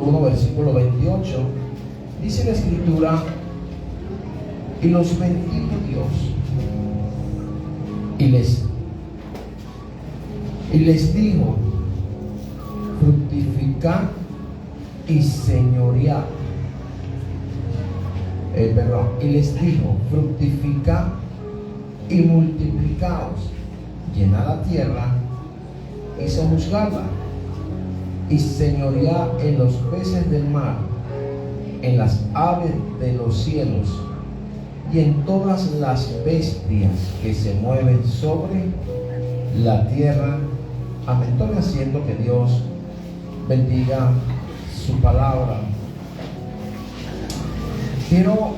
1, versículo 28, dice la escritura: y los bendijo Dios y les dijo: fructificad y señoread. Y les dijo: fructificad y multiplicaos, llenad la tierra y sojuzgadla, y señoread en los peces del mar, en las aves de los cielos, y en todas las bestias que se mueven sobre la tierra. Amén. Tome asiento, que Dios bendiga su palabra. Quiero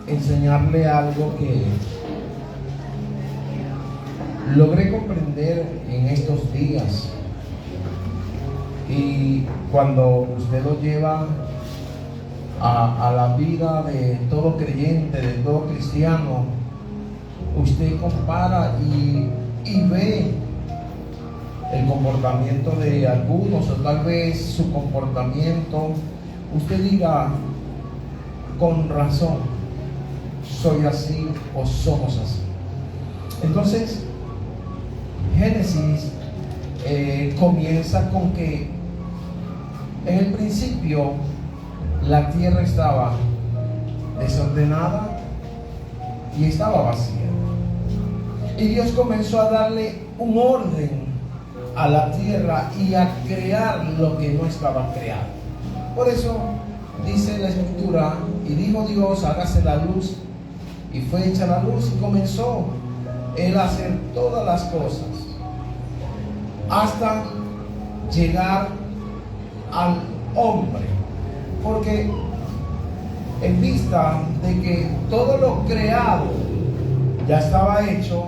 enseñarle algo que logré comprender en estos días, y cuando usted lo lleva a la vida de todo creyente, de todo cristiano, usted compara y ve el comportamiento de algunos, o tal vez su comportamiento, usted diga: con razón soy así o somos así. Entonces Génesis comienza con que en el principio la tierra estaba desordenada y estaba vacía, y Dios comenzó a darle un orden a la tierra y a crear lo que no estaba creado. Por eso dice la escritura: y dijo Dios: hágase la luz, y fue hecha la luz, y comenzó Él a hacer todas las cosas hasta llegar al hombre. Porque en vista de que todo lo creado ya estaba hecho,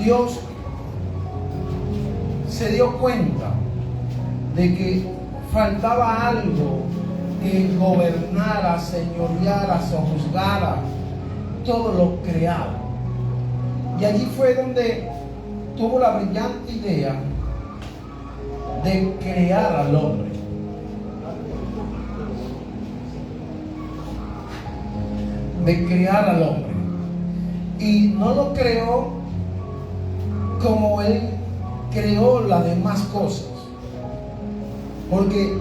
Dios se dio cuenta de que faltaba algo que gobernara, señoreara, sojuzgara todo lo creado. Y allí fue donde tuvo la brillante idea de crear al hombre. Y no lo creó como Él creó las demás cosas, porque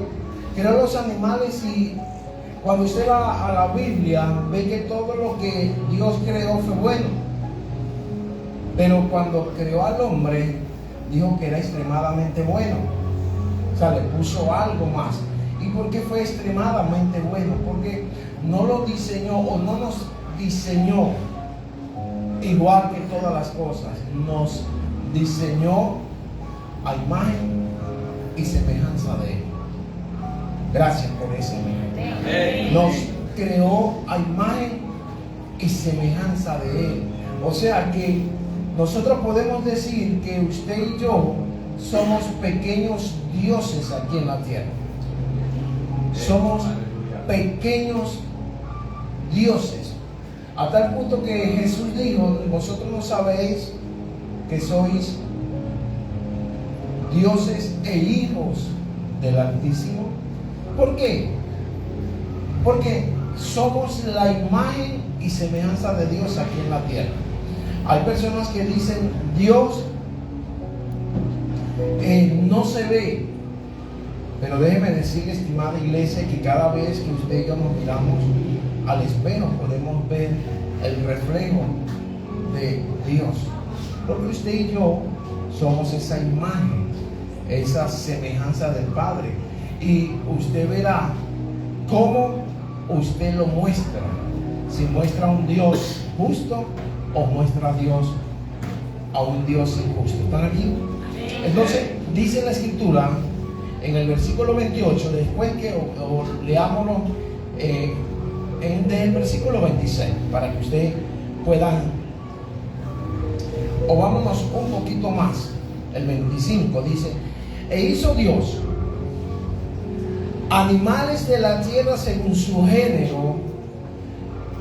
creó los animales, y cuando usted va a la Biblia ve que todo lo que Dios creó fue bueno, pero cuando creó al hombre dijo que era extremadamente bueno. O sea, le puso algo más. ¿Y por qué fue extremadamente bueno? Porque no lo diseñó, o no nos diseñó igual que todas las cosas. Nos diseñó a imagen y semejanza de Él. Gracias por eso. Nos creó a imagen y semejanza de Él. O sea que nosotros podemos decir que usted y yo somos pequeños dioses aquí en la tierra. Somos pequeños dioses, a tal punto que Jesús dijo: vosotros no sabéis que sois dioses e hijos del Altísimo. ¿Por qué? Porque somos la imagen y semejanza de Dios aquí en la tierra. Hay personas que dicen: Dios no se ve. Pero déjeme decirle, estimada iglesia, que cada vez que usted y yo nos miramos al espejo podemos ver el reflejo de Dios, porque usted y yo somos esa imagen, esa semejanza del Padre. Y usted verá cómo usted lo muestra, si muestra a un Dios justo o muestra a Dios a un Dios injusto. ¿Están aquí? Entonces dice la escritura en el versículo 28, después que leámoslo del versículo 26, para que usted pueda, o vámonos un poquito más, el 25 dice: e hizo Dios animales de la tierra según su género,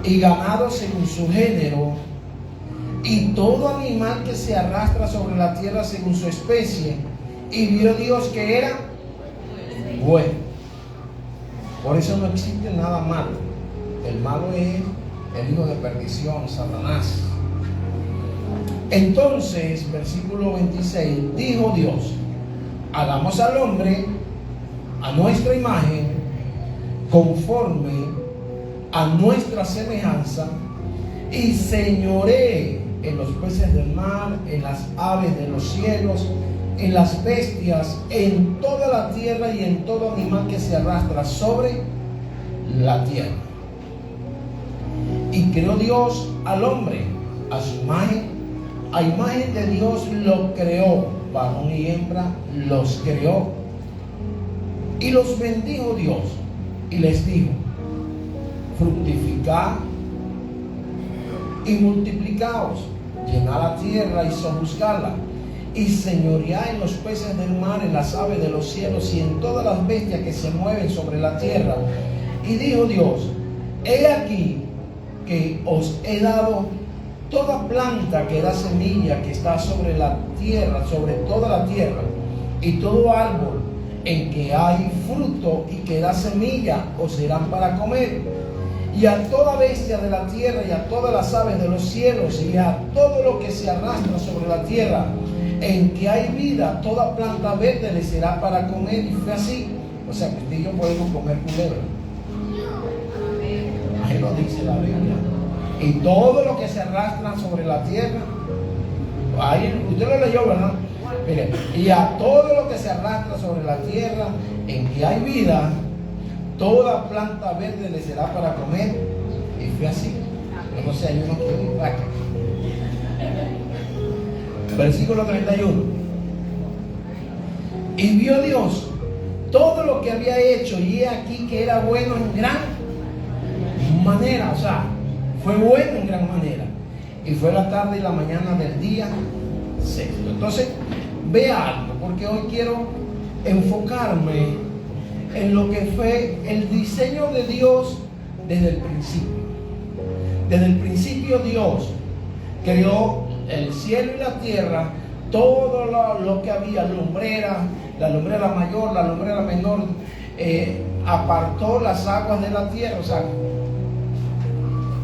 y ganado según su género, y todo animal que se arrastra sobre la tierra según su especie. Y vio Dios que era bueno. Por eso no existe nada malo. El malo es el hijo de perdición, Satanás. Entonces, versículo 26, dijo Dios: hagamos al hombre a nuestra imagen, conforme a nuestra semejanza, y señoree en los peces del mar, en las aves de los cielos, en las bestias, en toda la tierra y en todo animal que se arrastra sobre la tierra. Y creó Dios al hombre a su imagen, a imagen de Dios lo creó, varón y hembra los creó. Y los bendijo Dios y les dijo: fructificad y multiplicaos, llenad la tierra y sojuzgadla, y señoread en los peces del mar, en las aves de los cielos y en todas las bestias que se mueven sobre la tierra. Y dijo Dios: he aquí que os he dado toda planta que da semilla que está sobre la tierra, sobre toda la tierra, y todo árbol en que hay fruto y que da semilla os serán para comer. Y a toda bestia de la tierra y a todas las aves de los cielos y a todo lo que se arrastra sobre la tierra en que hay vida, toda planta verde le será para comer. Y fue así. O sea, que usted y yo podemos comer culebra. Ahí lo dice la Biblia. Y todo lo que se arrastra sobre la tierra, ahí usted lo leyó, ¿verdad? Mire, y a todo lo que se arrastra sobre la tierra en que hay vida, toda planta verde le será para comer. Y fue así. No sé, hay uno que vaca. Versículo 31. Y vio Dios todo lo que había hecho, y he aquí que era bueno en gran manera. O sea, fue bueno en gran manera. Y fue la tarde y la mañana del día sexto. Entonces, vea algo, porque hoy quiero enfocarme en lo que fue el diseño de Dios desde el principio. Desde el principio Dios creó el cielo y la tierra, todo lo que había, la lumbrera mayor, la lumbrera menor, apartó las aguas de la tierra, o sea,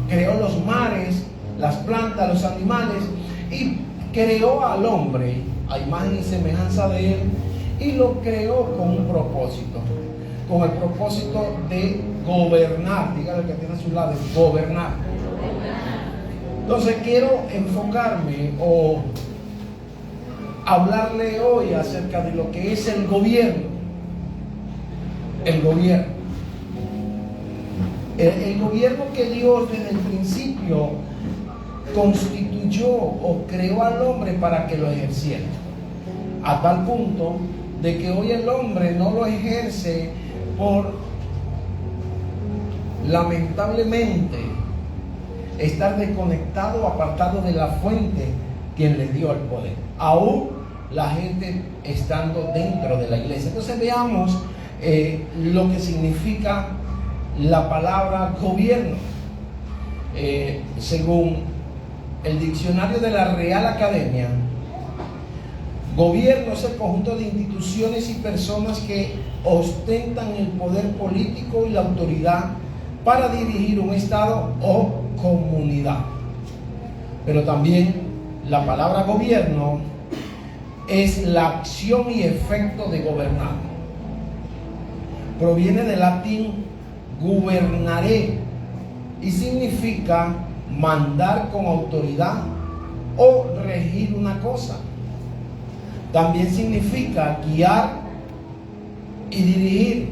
creó los mares, las plantas, los animales, y creó al hombre a imagen y semejanza de él, y lo creó con un propósito, con el propósito de gobernar. Dígale que tiene a su lado, gobernar. Entonces quiero enfocarme o hablarle hoy acerca de lo que es el gobierno. El gobierno. El gobierno que Dios desde el principio constituyó o creó al hombre para que lo ejerciera. A tal punto de que hoy el hombre no lo ejerce por, lamentablemente, estar desconectado o apartado de la fuente quien le dio el poder, aún la gente estando dentro de la iglesia. Entonces veamos lo que significa la palabra gobierno. Según el diccionario de la Real Academia, gobierno es el conjunto de instituciones y personas que ostentan el poder político y la autoridad para dirigir un estado o comunidad. Pero también la palabra gobierno es la acción y efecto de gobernar. Proviene del latín gubernare y significa mandar con autoridad o regir una cosa. También significa guiar y dirigir,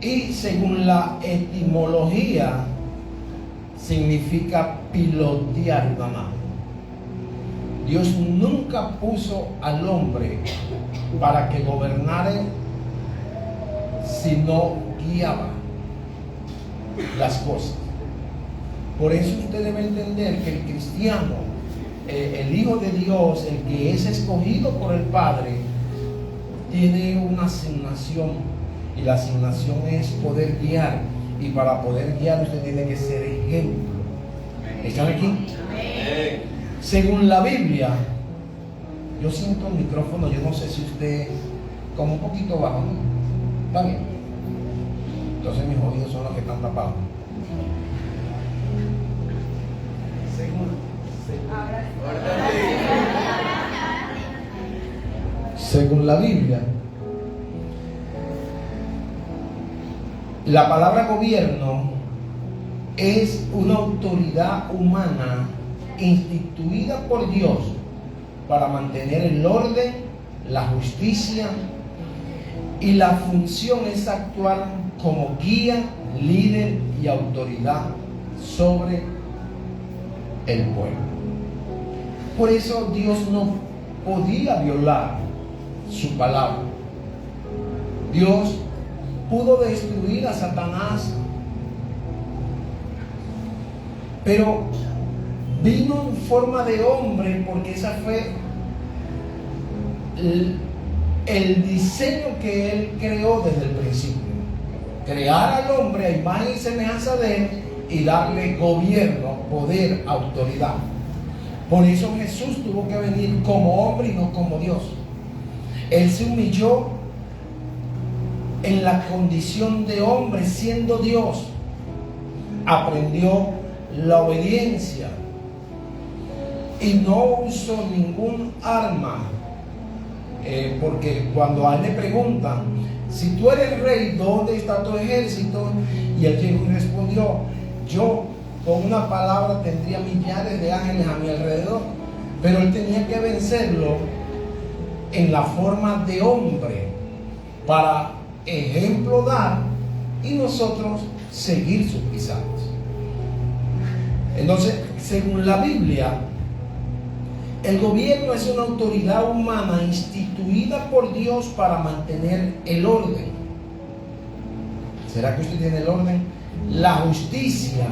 y según la etimología significa pilotear una nave. Dios nunca puso al hombre para que gobernara, sino guiaba las cosas. Por eso usted debe entender que el cristiano, el Hijo de Dios, el que es escogido por el Padre, tiene una asignación, y la asignación es poder guiar, y para poder guiar usted tiene que ser ejemplo. ¿Están aquí? Según la Biblia, yo siento el micrófono, yo no sé si usted, como un poquito bajo, ¿no? ¿Está bien? Entonces que están tapados. Según la Biblia, la palabra gobierno es una autoridad humana instituida por Dios para mantener el orden, la justicia, y la función es actuar como guía, líder y autoridad sobre el pueblo. Por eso Dios no podía violar su palabra. Dios pudo destruir a Satanás, pero vino en forma de hombre, porque esa fue el diseño que Él creó desde el principio: crear al hombre a imagen y semejanza de Él y darle gobierno, poder, autoridad. Por eso Jesús tuvo que venir como hombre y no como Dios. Él se humilló en la condición de hombre siendo Dios. Aprendió la obediencia y no usó ningún arma, porque cuando a él le preguntan: si tú eres rey, ¿dónde está tu ejército? Y él llegó y respondió: yo con una palabra tendría millares de ángeles a mi alrededor. Pero él tenía que vencerlo en la forma de hombre para ejemplo dar y nosotros seguir sus pisadas. Entonces, según la Biblia, el gobierno es una autoridad humana instituida por Dios para mantener el orden. ¿Será que usted tiene el orden? La justicia.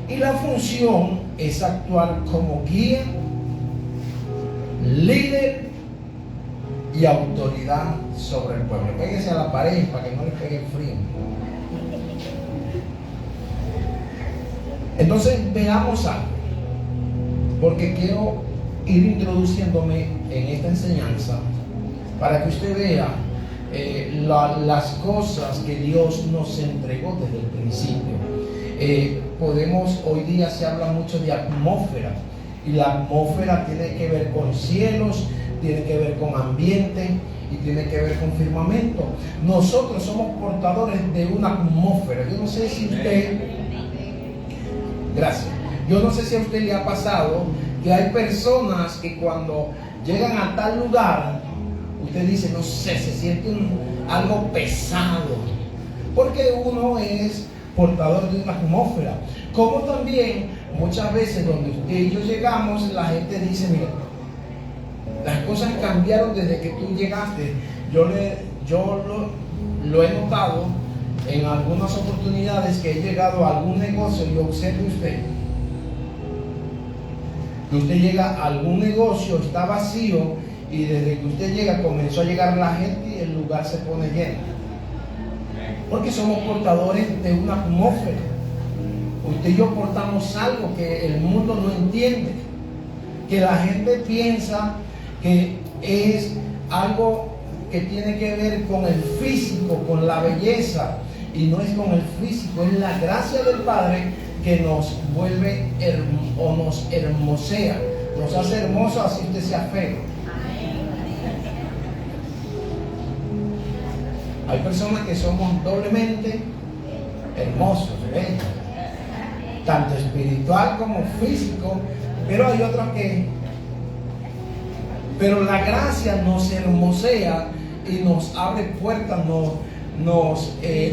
Y la función es actuar como guía, líder y autoridad sobre el pueblo. Péguese a la pared para que no le pegue el frío. Entonces veamos algo, porque quiero ir introduciéndome en esta enseñanza para que usted vea las cosas que Dios nos entregó desde el principio. Hoy día se habla mucho de atmósfera, y la atmósfera tiene que ver con cielos, tiene que ver con ambiente y tiene que ver con firmamento. Nosotros somos portadores de una atmósfera. Yo no sé si usted, gracias, yo no sé si a usted le ha pasado que hay personas que cuando llegan a tal lugar, usted dice, no sé, se siente algo pesado, porque uno es portador de una atmósfera. Como también muchas veces donde usted y yo llegamos, la gente dice, mira, las cosas cambiaron desde que tú llegaste. Yo lo he notado en algunas oportunidades que he llegado a algún negocio y observe usted que usted llega a algún negocio, está vacío, y desde que usted llega comenzó a llegar la gente y el lugar se pone lleno, porque somos portadores de una atmósfera. Usted y yo portamos algo que el mundo no entiende, que la gente piensa que es algo que tiene que ver con el físico, con la belleza, y no es con el físico, es la gracia del Padre que nos vuelve o nos hermosea, nos hace hermosos así usted sea feo. Hay personas que somos doblemente hermosos, bellos, tanto espiritual como físico, pero hay otros que... Pero la gracia nos hermosea y nos abre puertas, nos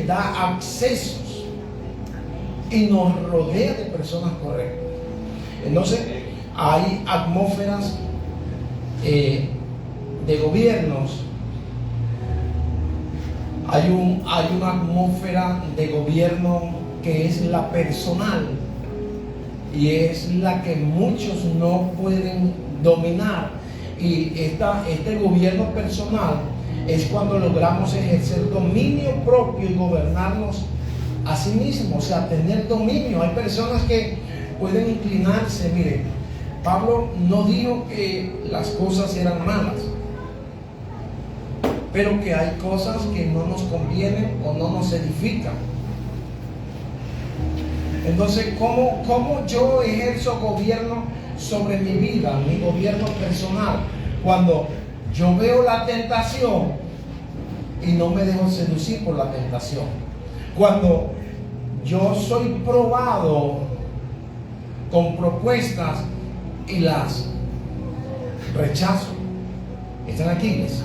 da accesos y nos rodea de personas correctas. Entonces, hay atmósferas de gobiernos. Hay una atmósfera de gobierno que es la personal, y es la que muchos no pueden dominar. Y este gobierno personal es cuando logramos ejercer dominio propio y gobernarnos a sí mismos, o sea, tener dominio. Hay personas que pueden inclinarse. Mire, Pablo no dijo que las cosas eran malas, pero que hay cosas que no nos convienen o no nos edifican. Entonces, ¿cómo yo ejerzo gobierno sobre mi vida, mi gobierno personal? Cuando yo veo la tentación y no me dejo seducir por la tentación. Cuando yo soy probado con propuestas y las rechazo. ¿Están aquí, iglesia?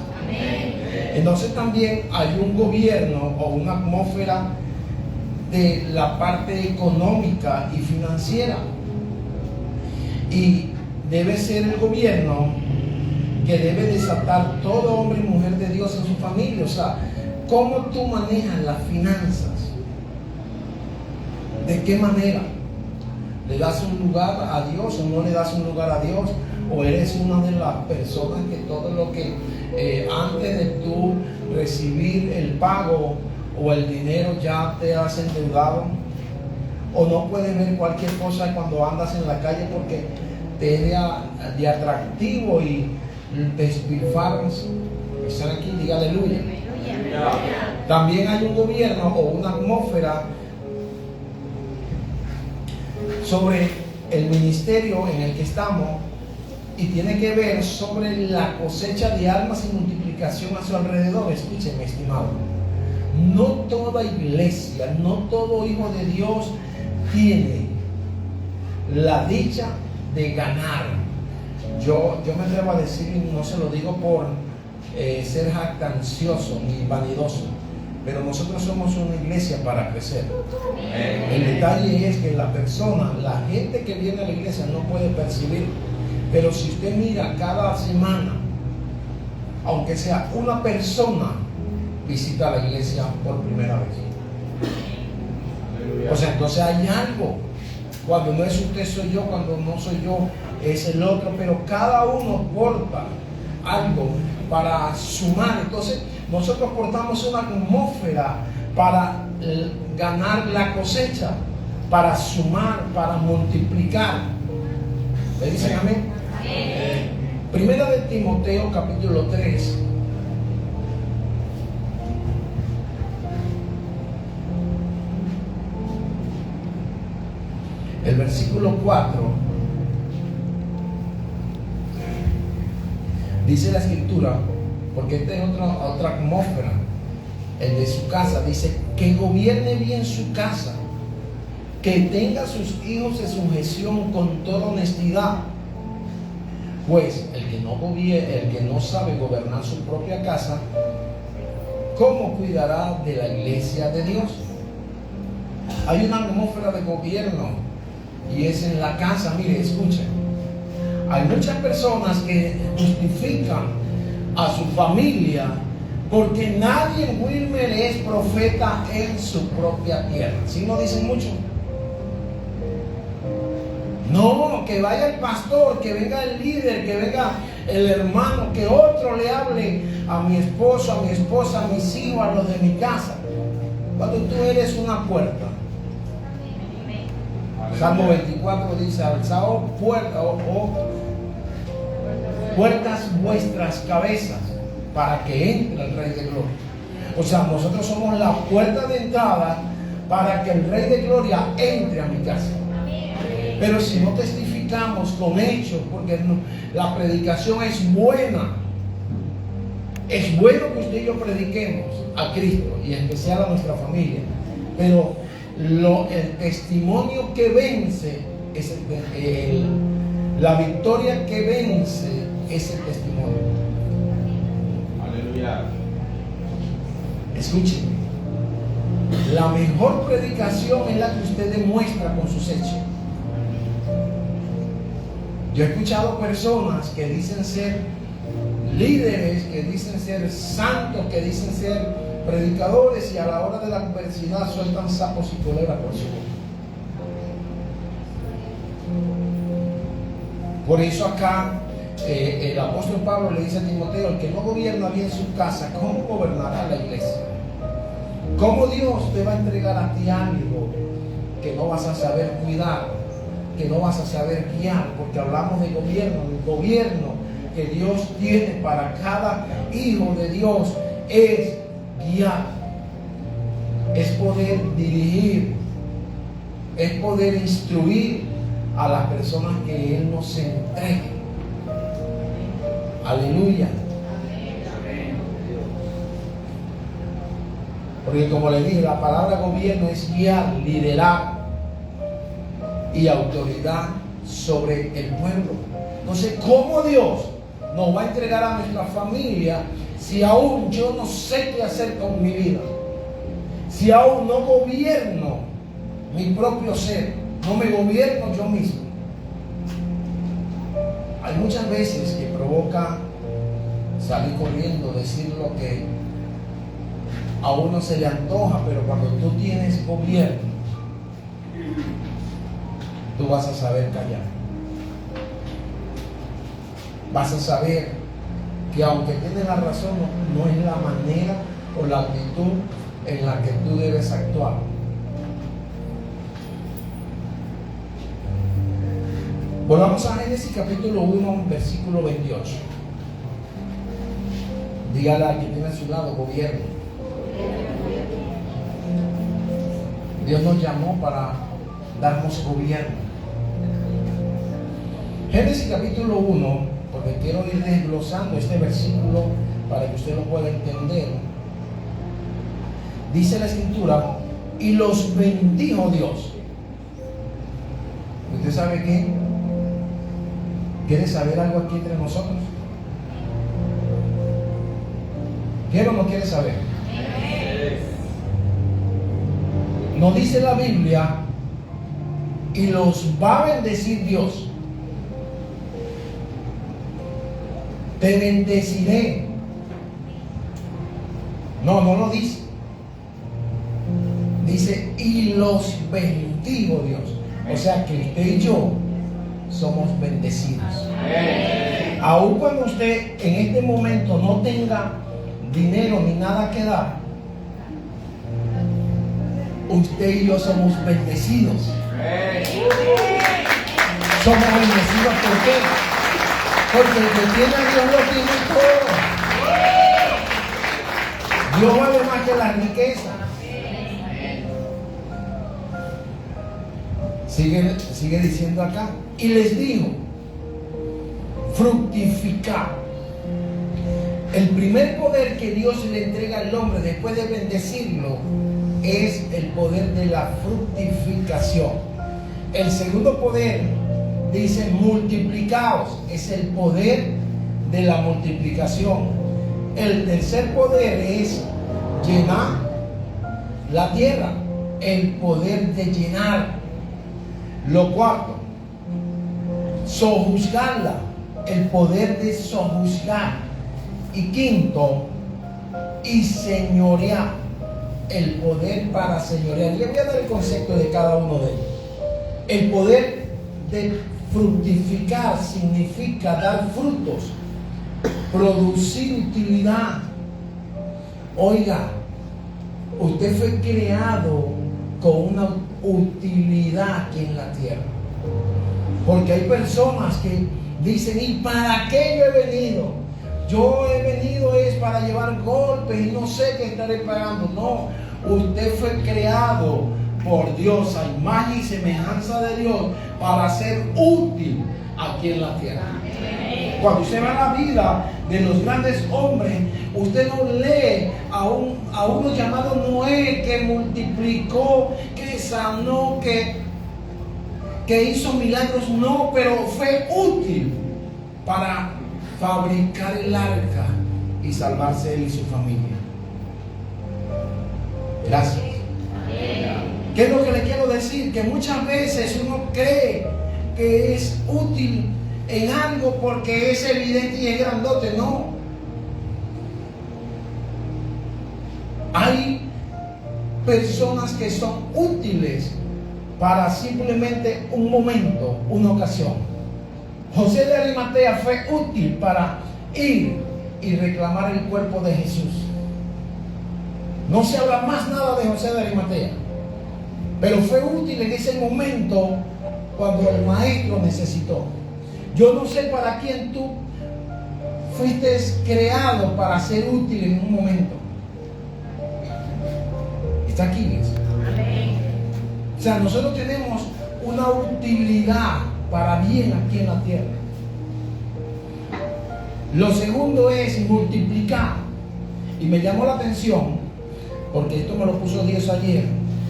Entonces también hay un gobierno o una atmósfera de la parte económica y financiera. Y debe ser el gobierno que debe desatar todo hombre y mujer de Dios en su familia. O sea, ¿cómo tú manejas las finanzas? ¿De qué manera? ¿Le das un lugar a Dios o no le das un lugar a Dios? ¿O eres una de las personas que todo lo que antes de tú recibir el pago o el dinero ya te has endeudado? ¿O no puedes ver cualquier cosa cuando andas en la calle porque te es de atractivo y despilfarras? ¿Están aquí? Diga aleluya. También hay un gobierno o una atmósfera sobre el ministerio en el que estamos, y tiene que ver sobre la cosecha de almas y multiplicación a su alrededor. Escúcheme, estimado, no toda iglesia, no todo hijo de Dios tiene la dicha de ganar. Yo me atrevo a decir, y no se lo digo por ser jactancioso ni vanidoso, pero nosotros somos una iglesia para crecer. El detalle es que la gente que viene a la iglesia no puede percibir. Pero si usted mira cada semana, aunque sea una persona, visita la iglesia por primera vez. O sea, entonces hay algo. Cuando no es usted, soy yo. Cuando no soy yo, es el otro. Pero cada uno porta algo para sumar. Entonces, nosotros portamos una atmósfera para ganar la cosecha, para sumar, para multiplicar. ¿Le dicen amén? Primera de Timoteo, capítulo 3. El versículo 4. Dice la escritura, porque esta es otra atmósfera, el de su casa. Dice que gobierne bien su casa, que tenga a sus hijos en sujeción con toda honestidad. Pues el que no sabe gobernar su propia casa, ¿cómo cuidará de la iglesia de Dios? Hay una atmósfera de gobierno y es en la casa. Mire, escuchen, hay muchas personas que justifican a su familia porque nadie en Wilmer es profeta en su propia tierra. ¿Sí no dicen mucho? No, que vaya el pastor, que venga el líder, que venga el hermano, que otro le hable a mi esposo, a mi esposa, a mis hijos, a los de mi casa. Cuando tú eres una puerta. Salmo 24 dice, alzaos puertas vuestras cabezas para que entre el Rey de Gloria. O sea, nosotros somos la puerta de entrada para que el Rey de Gloria entre a mi casa. Pero si no testificamos con hechos, porque la predicación es buena, es bueno que usted y yo prediquemos a Cristo y en especial a nuestra familia, pero el testimonio que vence es la victoria que vence es el testimonio. Aleluya. Escuchen, la mejor predicación es la que usted demuestra con sus hechos. Yo he escuchado personas que dicen ser líderes, que dicen ser santos, que dicen ser predicadores, y a la hora de la adversidad sueltan sapos y culebras por su boca. Por eso acá el apóstol Pablo le dice a Timoteo: el que no gobierna bien su casa, ¿cómo gobernará la iglesia? ¿Cómo Dios te va a entregar a ti algo que no vas a saber cuidar, que no vas a saber guiar? Porque hablamos de gobierno. El gobierno que Dios tiene para cada hijo de Dios es guiar, es poder dirigir, es poder instruir a las personas que Él nos entregue. Aleluya. Porque como le dije, la palabra gobierno es guiar, liderar y autoridad sobre el pueblo. Entonces, ¿cómo Dios nos va a entregar a nuestra familia si aún yo no sé qué hacer con mi vida? Si aún no gobierno mi propio ser, no me gobierno yo mismo. Hay muchas veces que provoca salir corriendo, decir lo que a uno se le antoja, pero cuando tú tienes gobierno, tú vas a saber callar. Vas a saber que aunque tienes la razón, no es la manera o la actitud en la que tú debes actuar. Volvamos a Génesis capítulo 1, versículo 28. Dígale al que tiene a su lado, gobierno. Dios nos llamó para darnos gobierno. Génesis capítulo 1, porque quiero ir desglosando este versículo para que usted lo pueda entender. Dice la escritura, y los bendijo Dios. ¿Usted sabe qué? ¿Quiere saber algo aquí entre nosotros? ¿Quiere o no quiere saber? Nos dice la Biblia, y los va a bendecir Dios. Te bendeciré. No lo dice. Dice, y los bendigo Dios. O sea que usted y yo somos bendecidos. Aun cuando usted en este momento no tenga dinero ni nada que dar, usted y yo somos bendecidos. Somos bendecidos, ¿por qué? Porque el que tiene a Dios lo tiene todo. Dios vale más que la riqueza. Sigue diciendo acá, y les dijo, fructificar. El primer poder que Dios le entrega al hombre después de bendecirlo es el poder de la fructificación. El segundo poder dice multiplicaos, es el poder de la multiplicación. El tercer poder es llenar la tierra, el poder de llenar. Lo cuarto, sojuzgarla, el poder de sojuzgar. Y quinto, y señorear, el poder para señorear. Le voy a dar el concepto de cada uno de ellos. El poder de fructificar significa dar frutos, producir utilidad. Oiga, usted fue creado con una utilidad aquí en la tierra. Porque hay personas que dicen, ¿y para qué yo he venido? Yo he venido es para llevar golpes y no sé qué estaré pagando. No, usted fue creado por Dios a imagen y semejanza de Dios para ser útil aquí en la tierra. Cuando usted ve la vida de los grandes hombres, usted no lee a uno llamado Noé, que multiplicó, que sanó, que hizo milagros. No, pero fue útil para fabricar el arca y salvarse él y su familia. Gracias. ¿Qué es lo que le quiero decir? Que muchas veces uno cree que es útil en algo porque es evidente y es grandote. No. Hay personas que son útiles para simplemente un momento, una ocasión. José de Arimatea fue útil para ir y reclamar el cuerpo de Jesús. No se habla más nada de José de Arimatea, pero fue útil en ese momento cuando el maestro necesitó. Yo no sé para quién tú fuiste creado para ser útil en un momento. Está aquí, ¿ves? sea, nosotros tenemos una utilidad para bien aquí en la tierra. Lo segundo es multiplicar. Y me llamó la atención, porque esto me lo puso Dios ayer,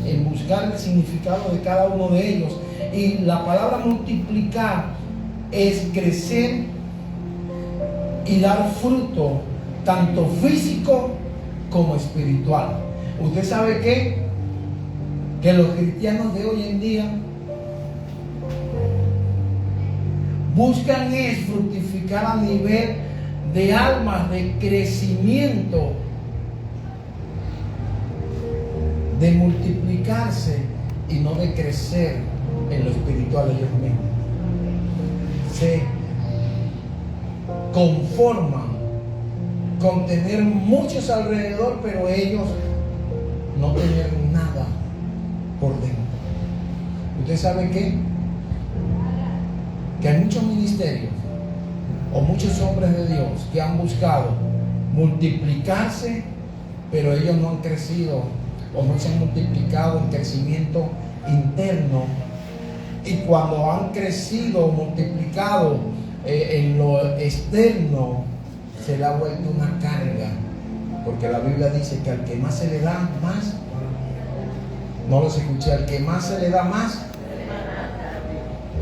en buscar el significado de cada uno de ellos. Y la palabra multiplicar es crecer y dar fruto, tanto físico como espiritual. ¿Usted sabe qué? Que los cristianos de hoy en día buscan es fructificar a nivel de almas, de crecimiento, de multiplicarse y no de crecer en lo espiritual ellos mismos. Se conforman con tener muchos alrededor, pero ellos no tener nada por dentro. ¿Usted sabe qué? Que hay muchos ministerios o muchos hombres de Dios que han buscado multiplicarse, pero ellos no han crecido o no se han multiplicado en crecimiento interno. Y cuando han crecido, multiplicado en lo externo, se le ha vuelto una carga, porque la Biblia dice que al que más se le da, más. No los escuché, al que más se le da, más.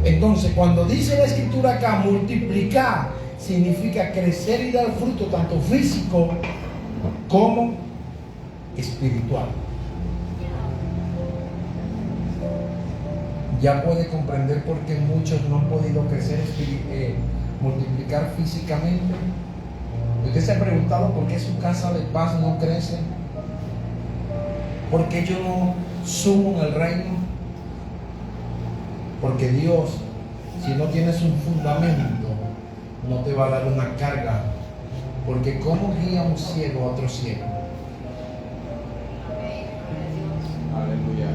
Entonces, cuando dice la escritura acá, multiplicar, significa crecer y dar fruto, tanto físico como espiritual. Ya puede comprender por qué muchos no han podido crecer, multiplicar físicamente. ¿Usted se ha preguntado por qué su casa de paz no crece? ¿Por qué yo no subo en el reino? Porque Dios, si no tienes un fundamento, no te va a dar una carga. Porque ¿cómo guía un ciego a otro ciego? Aleluya.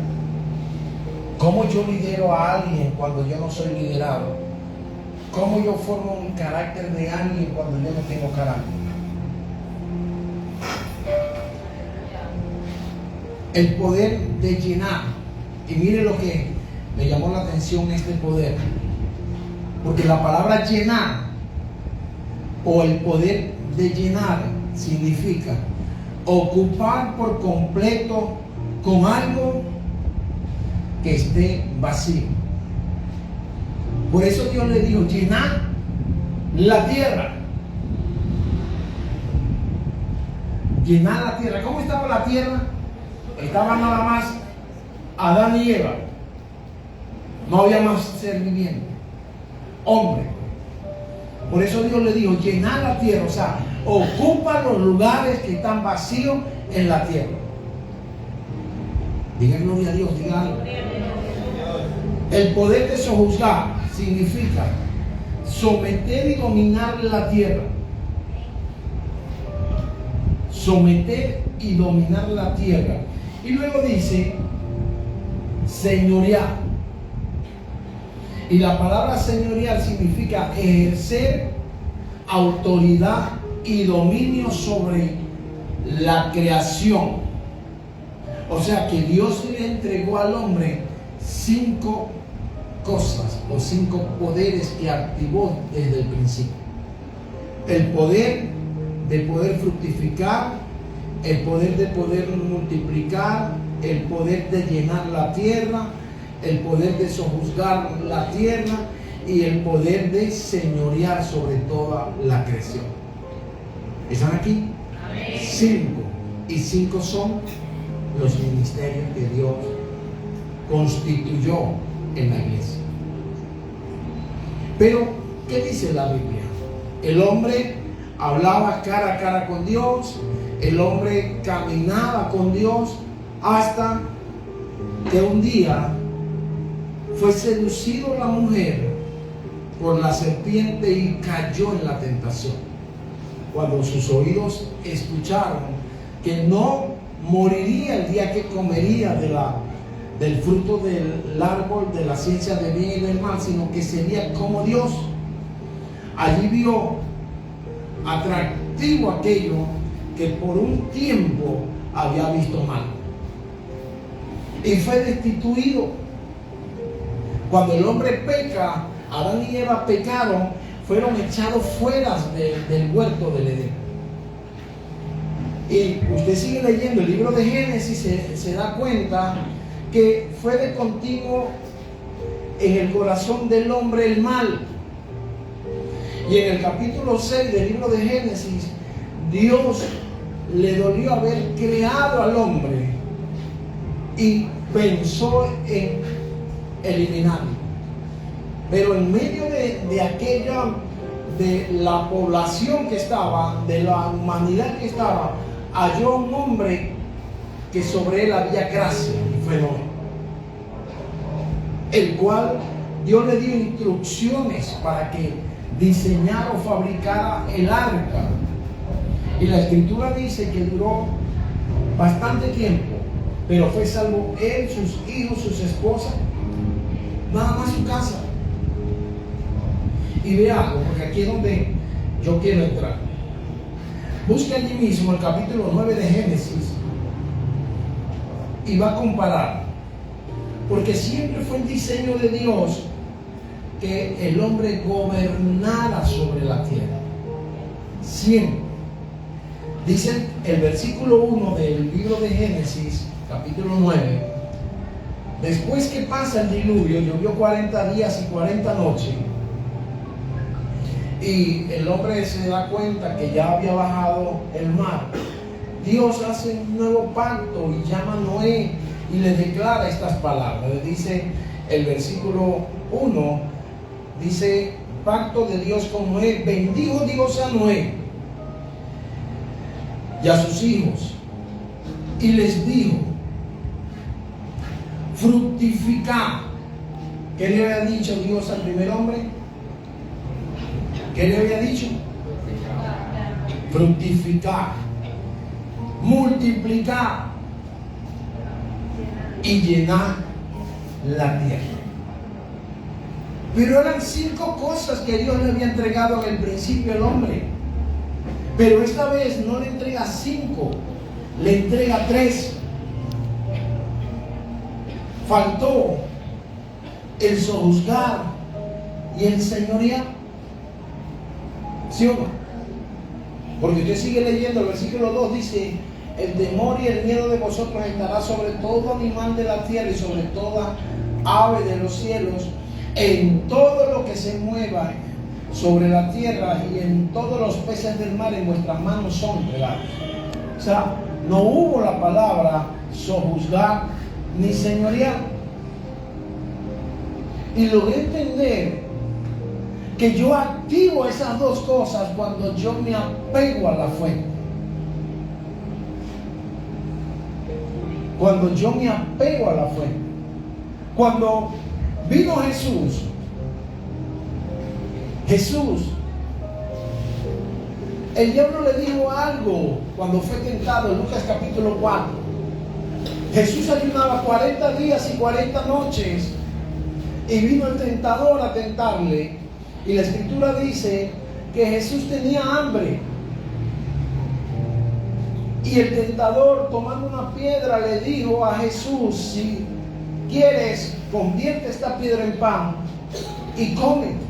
¿Cómo yo lidero a alguien cuando yo no soy liderado? ¿Cómo yo formo un carácter de alguien cuando yo no tengo carácter? El poder de llenar. Y mire lo que me llamó la atención este poder. Porque la palabra llenar o el poder de llenar significa ocupar por completo con algo que esté vacío. Por eso Dios le dijo, llenar la tierra. Llenar la tierra. ¿Cómo estaba la tierra? Estaba nada más Adán y Eva. No había más ser viviente. Hombre. Por eso Dios le dijo, llenar la tierra. O sea, ocupa los lugares que están vacíos en la tierra. Diga gloria a Dios, diga algo. El poder de sojuzgar significa someter y dominar la tierra. Someter y dominar la tierra. Y luego dice señorear. Y la palabra señorear significa ejercer autoridad y dominio sobre la creación. O sea que Dios le entregó al hombre 5 cosas o 5 poderes que activó desde el principio. El poder de poder fructificar, el poder de poder multiplicar, el poder de llenar la tierra, el poder de sojuzgar la tierra y el poder de señorear sobre toda la creación. ¿Están aquí? 5. Y 5 son los ministerios que Dios constituyó en la iglesia. Pero, ¿qué dice la Biblia? El hombre hablaba cara a cara con Dios, el hombre caminaba con Dios hasta que un día fue seducido la mujer por la serpiente y cayó en la tentación. Cuando sus oídos escucharon que no moriría el día que comería del fruto del árbol de la ciencia del bien y del mal, sino que sería como Dios. Allí vio atractivo aquello que por un tiempo había visto mal. Y fue destituido Cuando el hombre peca, Adán y Eva pecaron, fueron echados fuera del huerto del Edén. Y usted sigue leyendo el libro de Génesis, se da cuenta que fue de continuo en el corazón del hombre el mal. Y en el capítulo 6 del libro de Génesis, Dios le dolió haber creado al hombre y pensó en eliminarlo. Pero en medio de aquella, de la población que estaba, de la humanidad que estaba, halló un hombre que sobre él había gracia, y fue Noé, el cual Dios le dio instrucciones para que diseñara o fabricara el arca. Y la escritura dice que duró bastante tiempo, pero fue salvo él, sus hijos, sus esposas, nada más su casa. Y ve algo, porque aquí es donde yo quiero entrar. Busca allí mismo el capítulo 9 de Génesis y va a comparar, porque siempre fue el diseño de Dios que el hombre gobernara sobre la tierra. Siempre. Dice el versículo 1 del libro de Génesis, capítulo 9: después que pasa el diluvio, llovió 40 días y 40 noches, y el hombre se da cuenta que ya había bajado el mar. Dios hace un nuevo pacto y llama a Noé y le declara estas palabras. Le dice el versículo 1, dice: pacto de Dios con Noé. Bendijo Dios a Noé y a sus hijos, y les dijo: fructificad. ¿Qué le había dicho Dios al primer hombre? ¿Qué le había dicho? Fructificar, multiplicar y llenar la tierra. Pero eran 5 cosas que Dios le había entregado en el principio al hombre. Pero esta vez no le entrega 5, le entrega 3. Faltó el sojuzgar y el señorear. ¿Sí o no? Porque usted sigue leyendo el versículo 2, dice: el temor y el miedo de vosotros estará sobre todo animal de la tierra y sobre toda ave de los cielos, en todo lo que se mueva sobre la tierra y en todos los peces del mar, en vuestras manos son entregados. O sea, no hubo la palabra sojuzgar ni señorear. Y logré entender que yo activo esas 2 cosas cuando yo me apego a la fuente. Cuando yo me apego a la fuente. Cuando vino Jesús, el diablo le dijo algo cuando fue tentado en Lucas capítulo 4. Jesús ayunaba 40 días y 40 noches y vino el tentador a tentarle. Y la escritura dice que Jesús tenía hambre. Y el tentador, tomando una piedra, le dijo a Jesús: si quieres, convierte esta piedra en pan y come.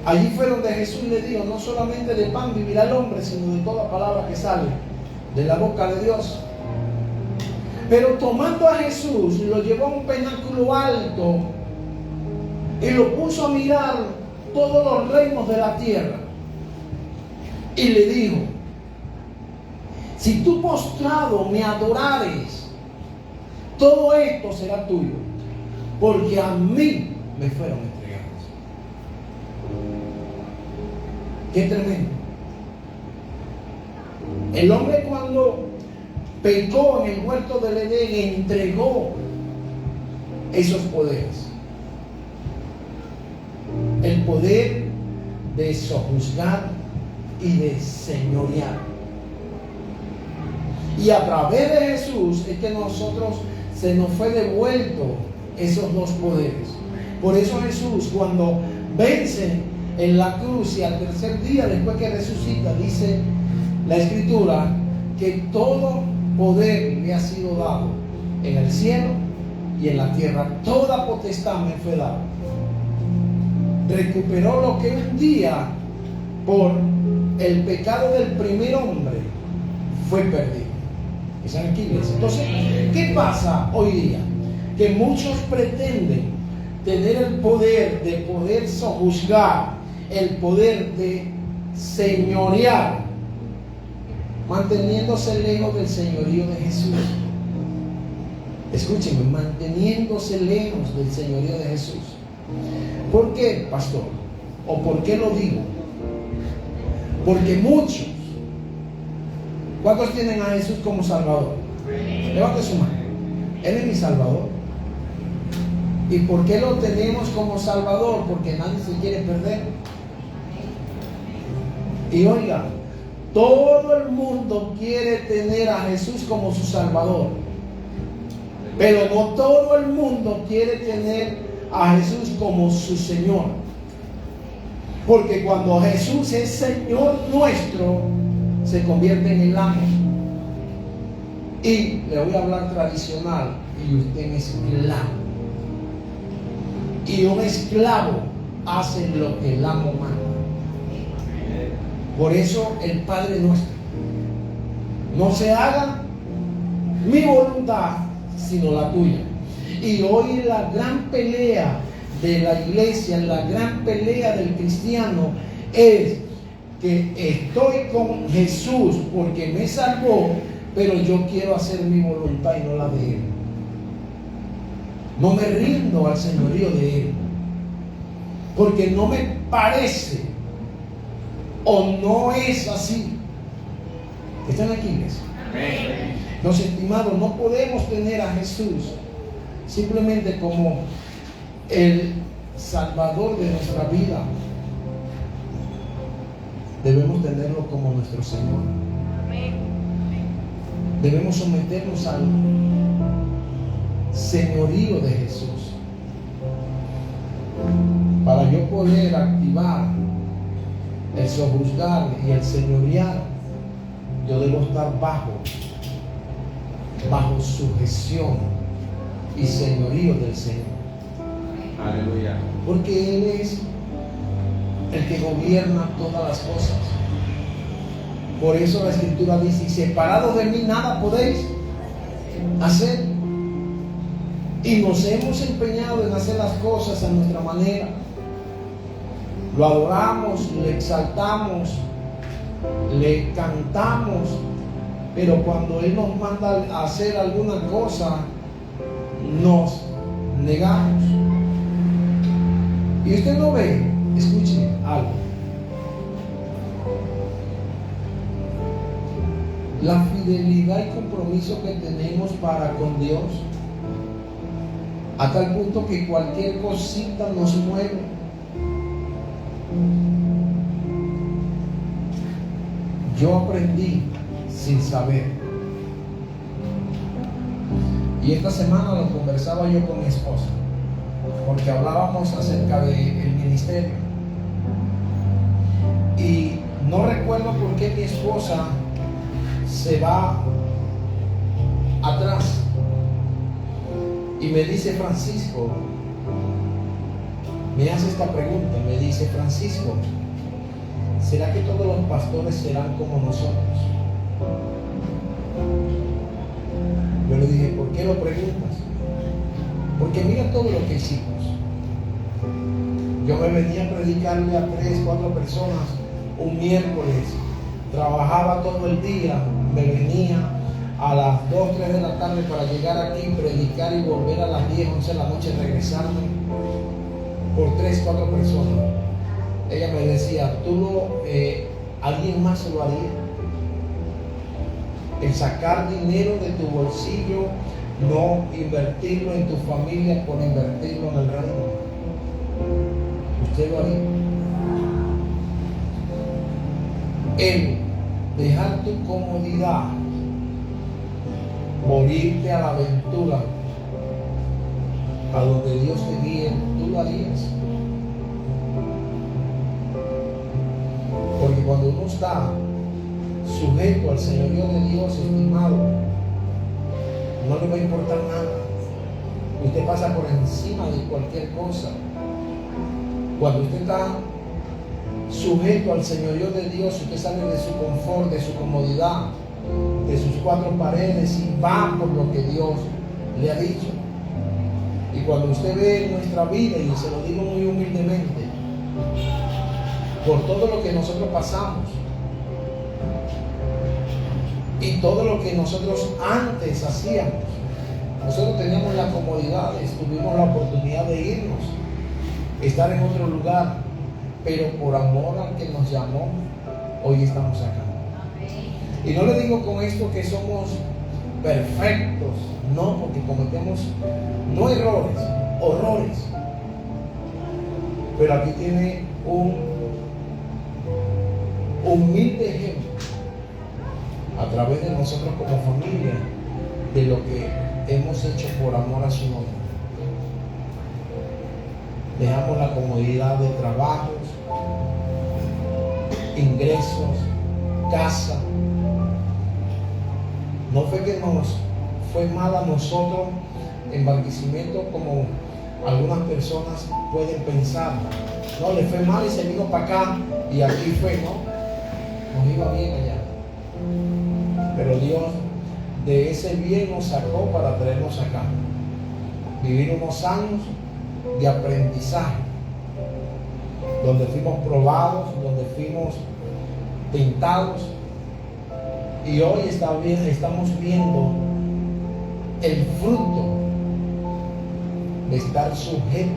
Allí fue donde Jesús le dijo: no solamente de pan vivirá el hombre, sino de toda palabra que sale de la boca de Dios. Pero tomando a Jesús, lo llevó a un pináculo alto y lo puso a mirar todos los reinos de la tierra. Y le dijo: si tú postrado me adorares, todo esto será tuyo, porque a mí me fueron entregados. Qué tremendo. El hombre, cuando pecó en el huerto del Edén, entregó esos poderes. El poder de sojuzgar y de señorear. Y a través de Jesús es que nosotros se nos fue devuelto esos 2 poderes. Por eso Jesús, cuando vence en la cruz y al tercer día después que resucita, dice la escritura que todo poder le ha sido dado en el cielo y en la tierra toda potestad me fue dada. Recuperó lo que un día por el pecado del primer hombre fue perdido. ¿Están aquí, iglesia? Entonces, ¿qué pasa hoy día? Que muchos pretenden tener el poder de poder sojuzgar, el poder de señorear, manteniéndose lejos del señorío de Jesús. Escúchenme, manteniéndose lejos del señorío de Jesús. ¿Por qué, pastor? ¿O por qué lo digo? Porque muchos, ¿cuántos tienen a Jesús como Salvador? Levante su mano. Él es mi Salvador. ¿Y por qué lo tenemos como Salvador? Porque nadie se quiere perder. Y oiga, todo el mundo quiere tener a Jesús como su Salvador, pero no todo el mundo quiere tener a Jesús como su Señor. Porque cuando Jesús es Señor nuestro, se convierte en el amo. Y le voy a hablar tradicional, y usted es esclavo. Y un esclavo hace lo que el amo manda. Por eso el Padre nuestro: no se haga mi voluntad sino la tuya. Y hoy la gran pelea de la iglesia, la gran pelea del cristiano es que estoy con Jesús porque me salvó, pero yo quiero hacer mi voluntad y no la de Él. No me rindo al señorío de Él, porque no me parece o no es así. ¿Están aquí, iglesia? Amén. Los estimados, no podemos tener a Jesús simplemente como el Salvador de nuestra vida. Debemos tenerlo como nuestro Señor. Amén. Debemos someternos al señorío de Jesús. Para yo poder activar el sojuzgar y el señorear, yo debo estar bajo sujeción y señorío del Señor. Aleluya. Porque Él es el que gobierna todas las cosas. Por eso la Escritura dice: y separados de mí nada podéis hacer. Y nos hemos empeñado en hacer las cosas a nuestra manera. Lo adoramos, le exaltamos, le cantamos, pero cuando Él nos manda a hacer alguna cosa, nos negamos. Y usted no ve, escuche algo. La fidelidad y compromiso que tenemos para con Dios, a tal punto que cualquier cosita nos mueve. Yo aprendí sin saber, y esta semana lo conversaba yo con mi esposa, porque hablábamos acerca del ministerio, y no recuerdo por qué mi esposa se va atrás y me dice: Francisco, me hace esta pregunta, me dice: Francisco, ¿será que todos los pastores serán como nosotros? Yo le dije: ¿por qué lo preguntas? Porque mira todo lo que hicimos. Yo me venía a predicarle a 3, 4 personas un miércoles, trabajaba todo el día, me venía a las 2, 3 de la tarde para llegar aquí, predicar y volver a las 10, 11 de la noche, regresarme por 3, 4 personas. Ella me decía: ¿alguien más se lo haría? El sacar dinero de tu bolsillo, no invertirlo en tu familia por invertirlo en el reino. ¿Usted lo haría? El dejar tu comodidad, morirte a la aventura, a donde Dios te guíe, ¿tú lo harías? Porque cuando uno está sujeto al señorío de Dios, estimado, no le va a importar nada. Usted pasa por encima de cualquier cosa. Cuando usted está sujeto al señorío de Dios, usted sale de su confort, de su comodidad, de sus cuatro paredes y va por lo que Dios le ha dicho. Y cuando usted ve nuestra vida, y se lo digo muy humildemente, por todo lo que nosotros pasamos y todo lo que nosotros antes hacíamos, nosotros teníamos la comodidad, tuvimos la oportunidad de irnos, estar en otro lugar, pero por amor al que nos llamó, hoy estamos acá. Y no le digo con esto que somos perfectos, no, porque cometemos no errores, horrores. Pero aquí tiene un humilde ejemplo a través de nosotros como familia de lo que hemos hecho por amor a su nombre. Dejamos la comodidad de trabajos, ingresos, casa. No fue que nos fue mal a nosotros en Barquisimeto como algunas personas pueden pensar. No, le fue mal y se vino para acá y aquí fue, ¿no? Nos iba bien allá. Pero Dios de ese bien nos sacó para traernos acá. Vivir unos años de aprendizaje, donde fuimos probados, donde fuimos tentados, y hoy estamos viendo el fruto de estar sujeto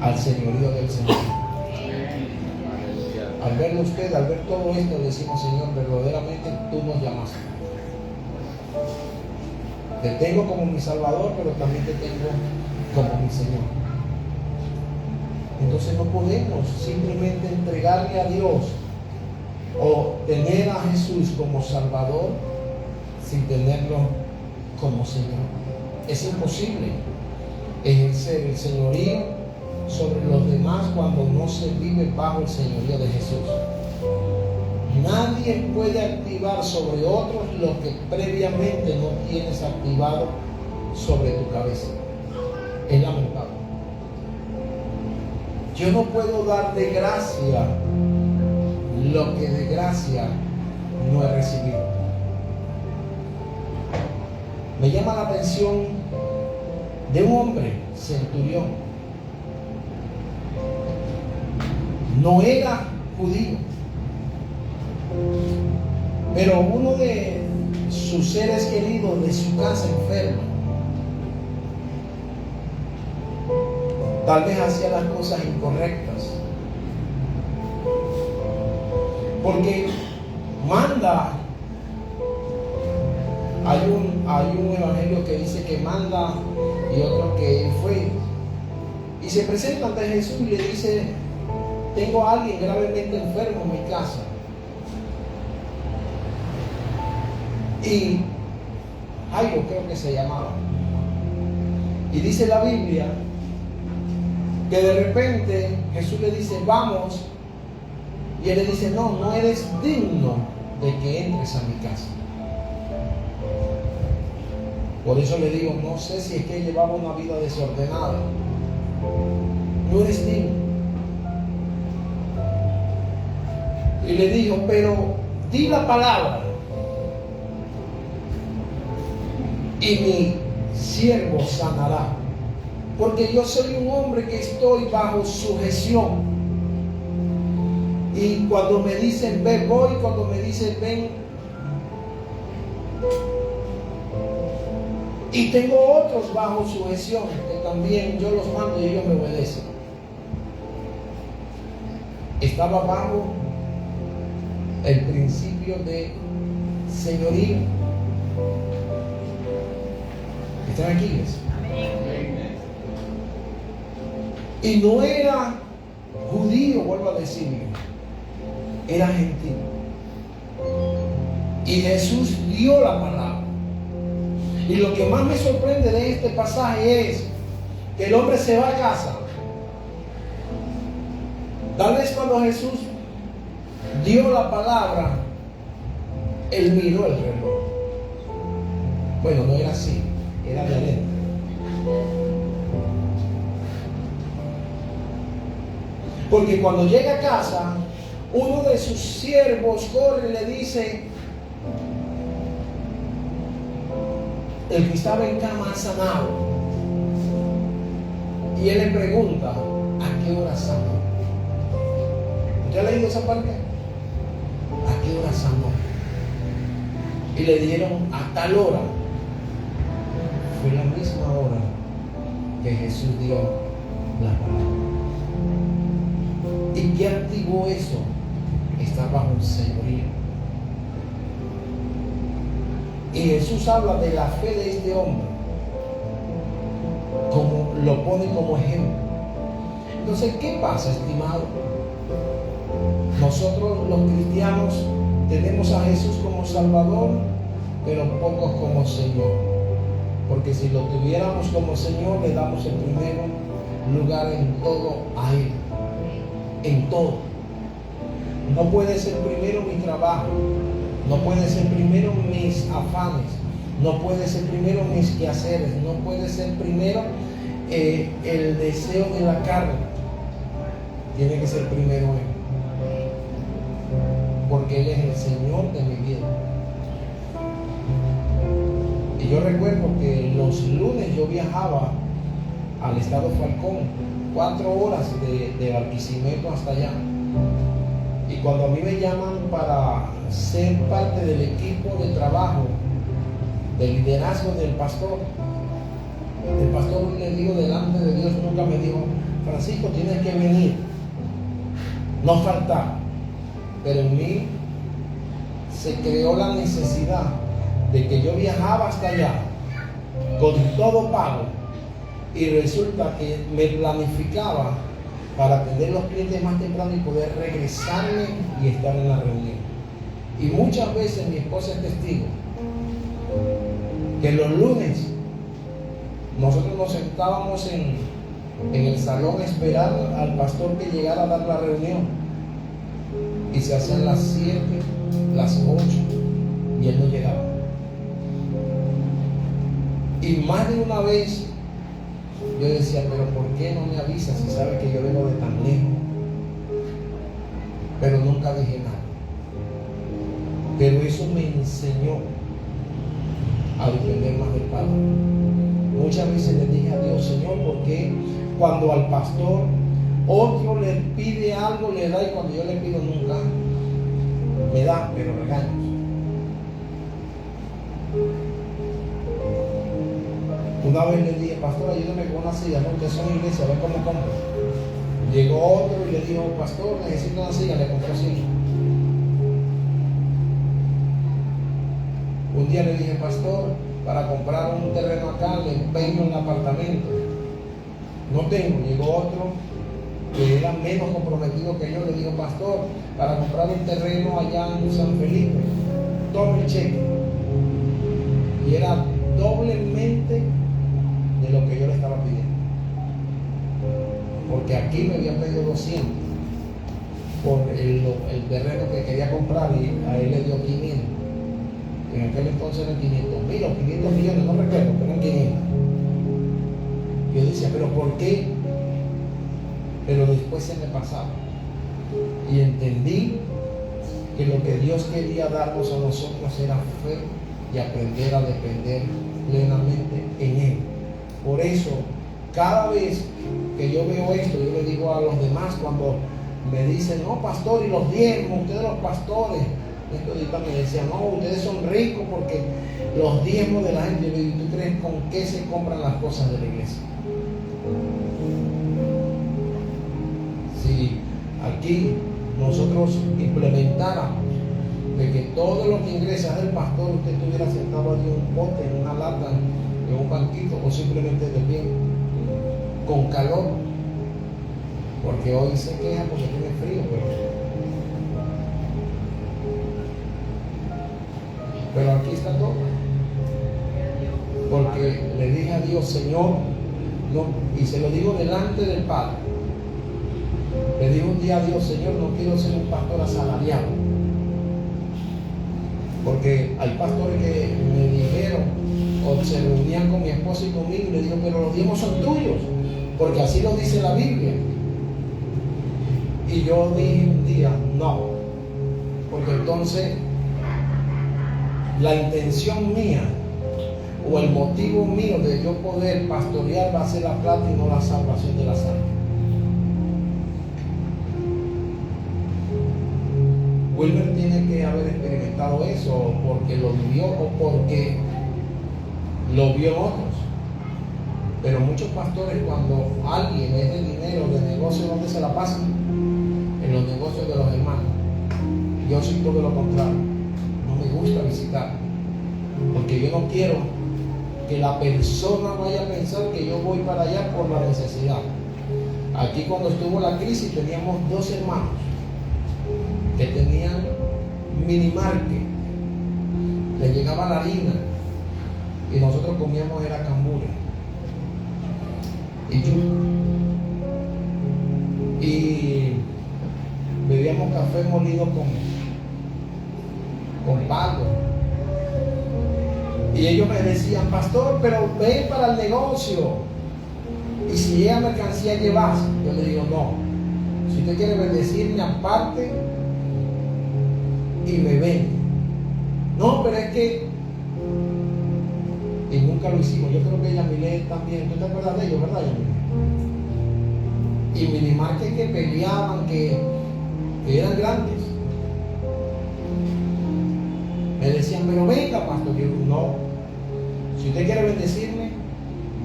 al señorío del Señor. Al verlo usted, al ver todo esto, decimos: Señor, verdaderamente tú nos llamaste. Te tengo como mi Salvador, pero también te tengo como mi Señor. Entonces no podemos simplemente entregarle a Dios o tener a Jesús como Salvador sin tenerlo como Señor. Es imposible ejercer el señorío sobre los demás cuando no se vive bajo el señorío de Jesús. Nadie puede activar sobre otros lo que previamente no tienes activado sobre tu cabeza. Es lamentable. Yo no puedo dar de gracia lo que de gracia no he recibido. Me llama la atención de un hombre centurión. No era judío, pero uno de sus seres queridos de su casa enfermo. Tal vez hacía las cosas incorrectas, porque manda. Hay un evangelio que dice que manda y otro que él fue, y se presenta ante Jesús y le dice: tengo a alguien gravemente enfermo en mi casa. Y Jairo creo que se llamaba. Y dice la Biblia que de repente Jesús le dice: vamos. Y él le dice: no eres digno de que entres a mi casa. Por eso le digo, no sé si es que él llevaba una vida desordenada. No eres digno. Y le dijo: pero di la palabra y mi siervo sanará, porque yo soy un hombre que estoy bajo sujeción, y cuando me dicen ve, voy; cuando me dicen ven, y tengo otros bajo sujeción que también yo los mando y ellos me obedecen. Estaba bajo el principio de señorío. ¿Están aquí, iglesia? Y no era judío, vuelvo a decirlo, era gentil. Y Jesús dio la palabra. Y lo que más me sorprende de este pasaje es que el hombre se va a casa. Tal vez cuando Jesús dio la palabra, él miró el reloj. Bueno, no era así, era de adentro. Porque cuando llega a casa, uno de sus siervos corre y le dice: el que estaba en cama ha sanado. Y él le pregunta: ¿a qué hora sanó? ¿Usted ha leído esa parte? ¿A qué hora sanó? Y le dieron a tal hora. Fue la misma hora que Jesús dio la palabra. ¿Y qué activó eso? Está bajo un señorío. Y Jesús habla de la fe de este hombre, como lo pone como ejemplo. Entonces, ¿qué pasa, estimado? Nosotros los cristianos tenemos a Jesús como Salvador, pero pocos como Señor. Porque si lo tuviéramos como Señor, le damos el primer lugar en todo a Él. En todo. No puede ser primero mi trabajo, no puede ser primero mis afanes, no puede ser primero mis quehaceres, no puede ser primero el deseo de la carne. Tiene que ser primero Él, porque Él es el Señor de mi vida. Y yo recuerdo que los lunes yo viajaba al estado Falcón, 4 horas de Barquisimeto hasta allá. Y cuando a mí me llaman para ser parte del equipo de trabajo, del liderazgo del pastor, el pastor, le digo, delante de Dios, nunca me dijo: Francisco, tienes que venir, no faltar. Pero en mí se creó la necesidad de que yo viajaba hasta allá con todo pago, y resulta que me planificaba para atender los clientes más temprano y poder regresarme y estar en la reunión. Y muchas veces mi esposa es testigo que los lunes nosotros nos sentábamos en el salón a esperar al pastor que llegara a dar la reunión, y se hacían las 7, las 8 y él no llegaba. Y más de una vez yo decía: pero ¿por qué no me avisa si sabe que yo vengo de tan lejos? Pero nunca dije nada. Pero eso me enseñó a depender más del Padre. Muchas veces le dije a Dios: Señor, ¿por qué cuando al pastor otro le pide algo le da, y cuando yo le pido nunca me da, pero regaños? Una vez le dije: pastor, ayúdame con una silla, no, ustedes son iglesia, a ver cómo compro. Llegó otro y le dijo: pastor, necesito una silla, le compró silla. Un día le dije: pastor, para comprar un terreno acá, le empeño un apartamento. No tengo. Llegó otro que era menos comprometido que yo, le digo: pastor, para comprar un terreno allá en San Felipe, tome el cheque. Y era doblemente de lo que yo le estaba pidiendo, porque aquí me habían pedido 200 por el terreno que quería comprar, y a él le dio 500. En aquel entonces eran 500,000 o 500 millones, no recuerdo, pero eran 500. Yo decía: pero ¿por qué? Pero después se me pasaba y entendí que lo que Dios quería darnos a nosotros era fe y aprender a depender plenamente en Él. Por eso, cada vez que yo veo esto, yo le digo a los demás cuando me dicen: no, pastor, y los diezmos, ustedes los pastores, esto ahorita me decían: no, ustedes son ricos porque los diezmos de la gente. Yo le digo: ¿tú crees con qué se compran las cosas de la iglesia? Si aquí nosotros implementáramos de que todo lo que ingresa del pastor, usted estuviera sentado allí en un bote, en una lata, en un banquito, o simplemente de pie, con calor, porque hoy se queja porque tiene frío, pero aquí está todo, porque le dije a Dios: Señor, no, y se lo digo delante del Padre, le digo un día a Dios: Señor, no quiero ser un pastor asalariado. Porque hay pastores que me dijeron, o se reunían con mi esposa y conmigo, y le digo: pero los diezmos son tuyos, porque así lo dice la Biblia. Y yo dije un día, no, porque entonces la intención mía o el motivo mío de yo poder pastorear va a ser la plata y no la salvación de las almas. Wilmer tiene que haber experimentado eso porque lo vivió o porque lo vio en otros. Pero muchos pastores, cuando alguien es de dinero, de negocio, ¿dónde se la pasan? En los negocios de los hermanos. Yo soy todo lo contrario. No me gusta visitar, porque yo no quiero que la persona vaya a pensar que yo voy para allá por la necesidad. Aquí cuando estuvo la crisis teníamos 2 hermanos que tenían mini market, le llegaba la harina y nosotros comíamos era cambure y yuca y bebíamos café molido con palo. Y ellos me decían, pastor, pero ven para el negocio y si llega mercancía llevas. Yo le digo, no, si usted quiere bendecirme aparte y me ven. No, pero es que, y nunca lo hicimos. Yo creo que Yamile también, ¿tú te acuerdas de ellos, verdad, Yamile? Y minimarket que peleaban, que eran grandes, me decían, pero venga, pastor. Yo, no, si usted quiere bendecirme,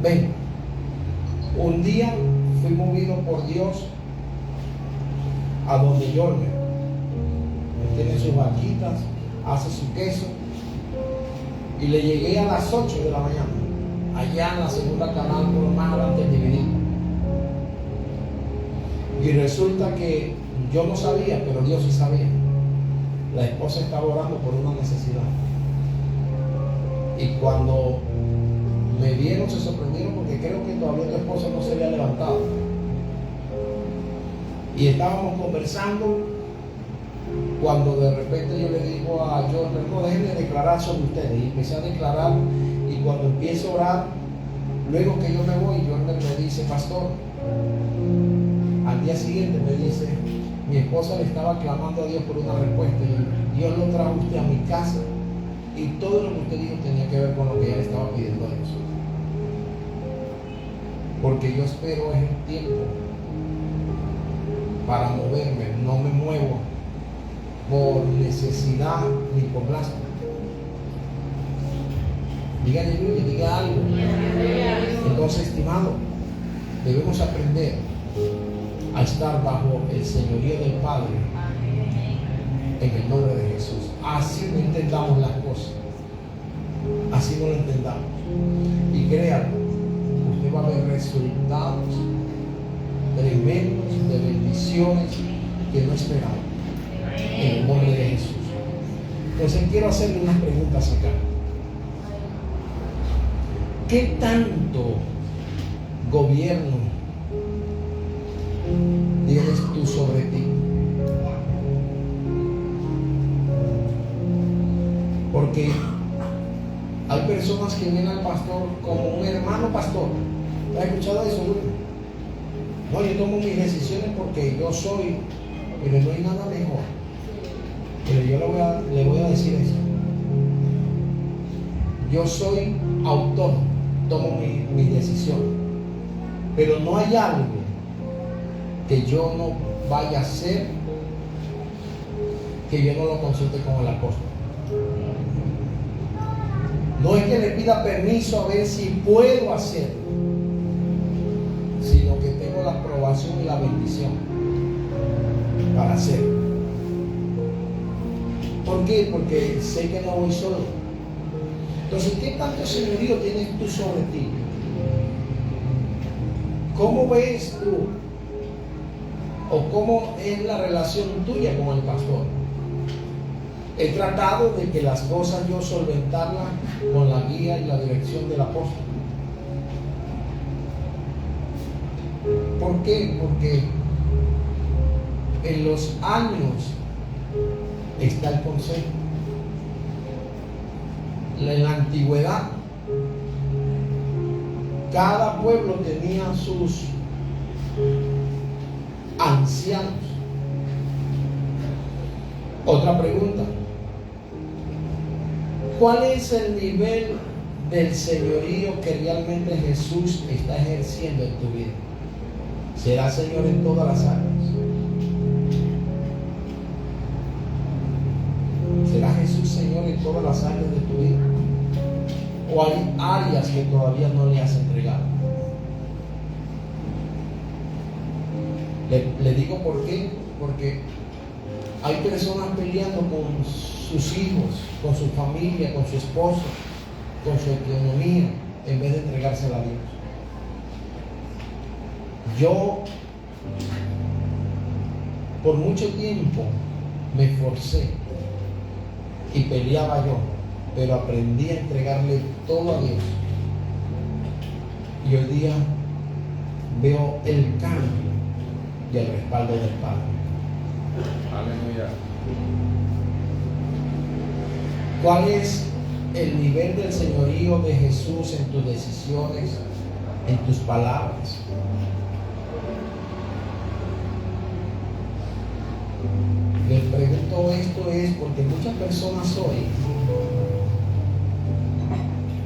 ven. Un día fui movido por Dios a donde Yorme. Él tiene sus vaquitas, hace su queso, y le llegué a las 8 de la mañana, allá en la segunda canal, por lo más adelante dividido. Y resulta que yo no sabía, pero Dios sí sabía. La esposa estaba orando por una necesidad. Y cuando me vieron se sorprendieron porque creo que todavía tu esposa no se había levantado. Y estábamos conversando cuando de repente yo le digo a Jorge, no, déjenme declarar sobre ustedes. Y empecé a declarar, y cuando empiezo a orar, luego que yo me voy, Jorge me dice, pastor, al día siguiente me dice, mi esposa le estaba clamando a Dios por una respuesta y Dios lo trajo a usted a mi casa y todo lo que usted dijo tenía que ver con lo que ella le estaba pidiendo a Dios. Porque yo espero es el tiempo para moverme, no me muevo por necesidad ni por lástima. Diga aleluya, diga algo. Entonces, estimado, debemos aprender a estar bajo el señorío del Padre en el nombre de Jesús. Así no entendamos las cosas, así no lo entendamos. Y créanlo, usted va a ver resultados tremendos de bendiciones que no esperaba en el nombre de Jesús. Entonces quiero hacerle unas preguntas acá. ¿Qué tanto gobierno tienes tú sobre ti? Porque hay personas que ven al pastor como un hermano pastor. ¿Has escuchado eso, Wilmer? No, yo tomo mis decisiones porque yo soy, pero no hay nada mejor. Pero yo le voy a decir eso. Yo soy autónomo, tomo mi decisión. Pero no hay algo que yo no vaya a hacer que yo no lo consulte con el apóstol. No es que le pida permiso a ver si puedo hacerlo, sino que tengo la aprobación y la bendición para hacerlo. ¿Por qué? Porque sé que no voy solo. Entonces, ¿qué tanto señorío tienes tú sobre ti? ¿Cómo ves tú? ¿O cómo es la relación tuya con el pastor? He tratado de que las cosas yo solventarlas con la guía y la dirección del apóstol. ¿Por qué? Porque en los años está el consejo. En la antigüedad, cada pueblo tenía sus ancianos Otra pregunta. ¿Cuál es el nivel del señorío que realmente Jesús está ejerciendo en tu vida? ¿Será Señor en todas las áreas? ¿Será Jesús Señor en todas las áreas de tu vida? ¿O hay áreas que todavía no le has entregado? Le digo por qué. Porque hay personas peleando con sus hijos, con su familia, con su esposo, con su economía, en vez de entregársela a Dios. Yo, por mucho tiempo, me esforcé y peleaba yo, pero aprendí a entregarle todo a Dios. Y hoy día veo el cambio y el respaldo del Padre. Aleluya. ¿Cuál es el nivel del señorío de Jesús en tus decisiones, en tus palabras? Les pregunto esto es porque muchas personas hoy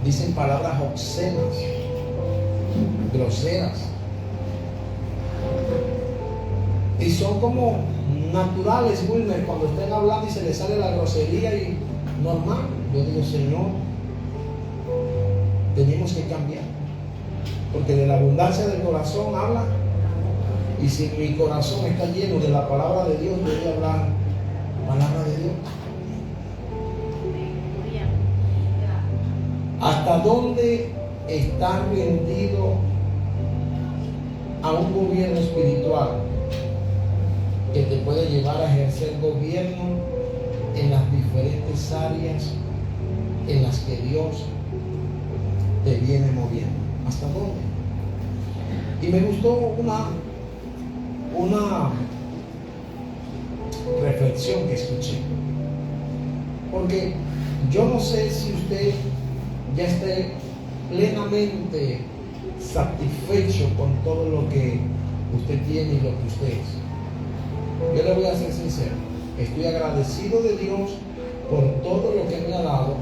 dicen palabras obscenas, groseras, y son como naturales, Wilmer, cuando estén hablando y se les sale la grosería y normal. Yo digo, Señor, tenemos que cambiar, porque de la abundancia del corazón habla, y si mi corazón está lleno de la palabra de Dios, yo voy a hablar palabra de Dios. ¿Hasta dónde está rendido a un gobierno espiritual que te puede llevar a ejercer gobierno en las diferentes áreas en las que Dios te viene moviendo? ¿Hasta dónde? Y me gustó una reflexión que escuché, porque yo no sé si usted ya esté plenamente satisfecho con todo lo que usted tiene y lo que usted es. Yo le voy a ser sincero, estoy agradecido de Dios por todo lo que me ha dado,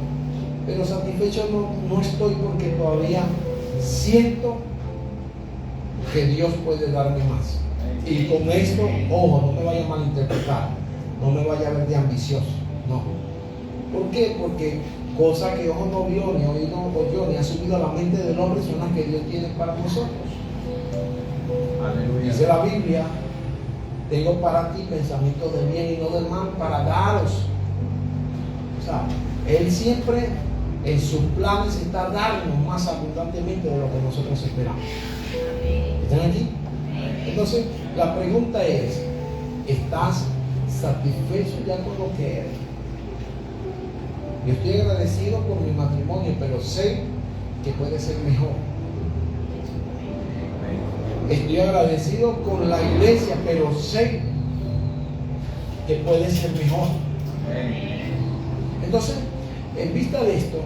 pero satisfecho no estoy, porque todavía siento que Dios puede darme más. Y con esto, ojo, no me vaya a malinterpretar, no me vaya a ver de ambicioso, no. ¿Por qué? Porque cosas que ojo no vio, ni oído oyó, ni ha subido a la mente del hombre, son las que Dios tiene para nosotros. Aleluya. Dice la Biblia: tengo para ti pensamientos de bien y no del mal, para daros. O sea, Él siempre en sus planes está darnos más abundantemente de lo que nosotros esperamos. ¿Están aquí? Entonces, la pregunta es: ¿estás satisfecho ya con lo que eres? Yo estoy agradecido por mi matrimonio, pero sé que puede ser mejor. Estoy agradecido con la iglesia, pero sé que puede ser mejor. Entonces, en vista de esto,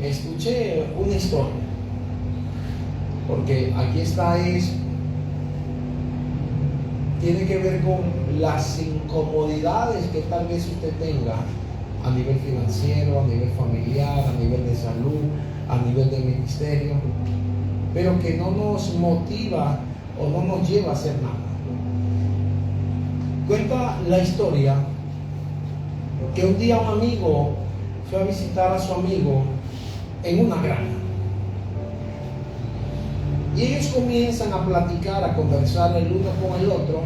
escuché una historia, porque aquí tiene que ver con las incomodidades que tal vez usted tenga a nivel financiero, a nivel familiar, a nivel de salud, a nivel de ministerio, pero que no nos motiva o no nos lleva a hacer nada. Cuenta la historia que un día un amigo fue a visitar a su amigo en una granja. Y ellos comienzan a platicar, a conversar el uno con el otro,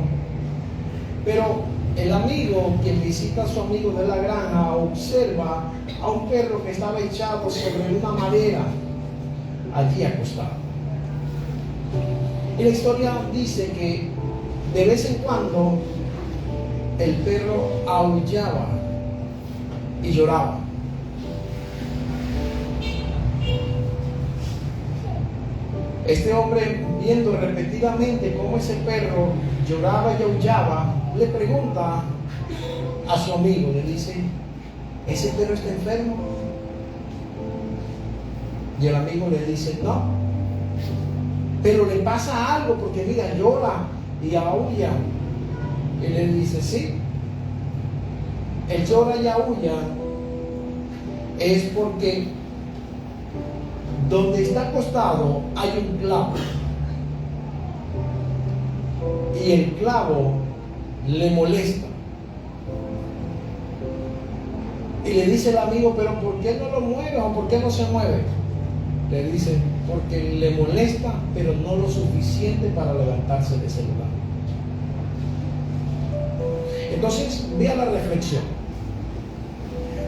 pero el amigo, quien visita a su amigo de la granja, observa a un perro que estaba echado sobre una madera, allí acostado. Y la historia dice que de vez en cuando el perro aullaba y lloraba. Este hombre, viendo repetidamente cómo ese perro lloraba y aullaba, le pregunta a su amigo, le dice: ¿ese perro está enfermo? Y el amigo le dice: no, pero le pasa algo, porque mira, llora y aulla. Y le dice, sí, el llora y aúlla es porque donde está acostado hay un clavo. Y el clavo le molesta. Y le dice el amigo, pero ¿por qué no lo mueve o por qué no se mueve? Le dice, porque le molesta, pero no lo suficiente para levantarse de ese lugar. Entonces, vea la reflexión.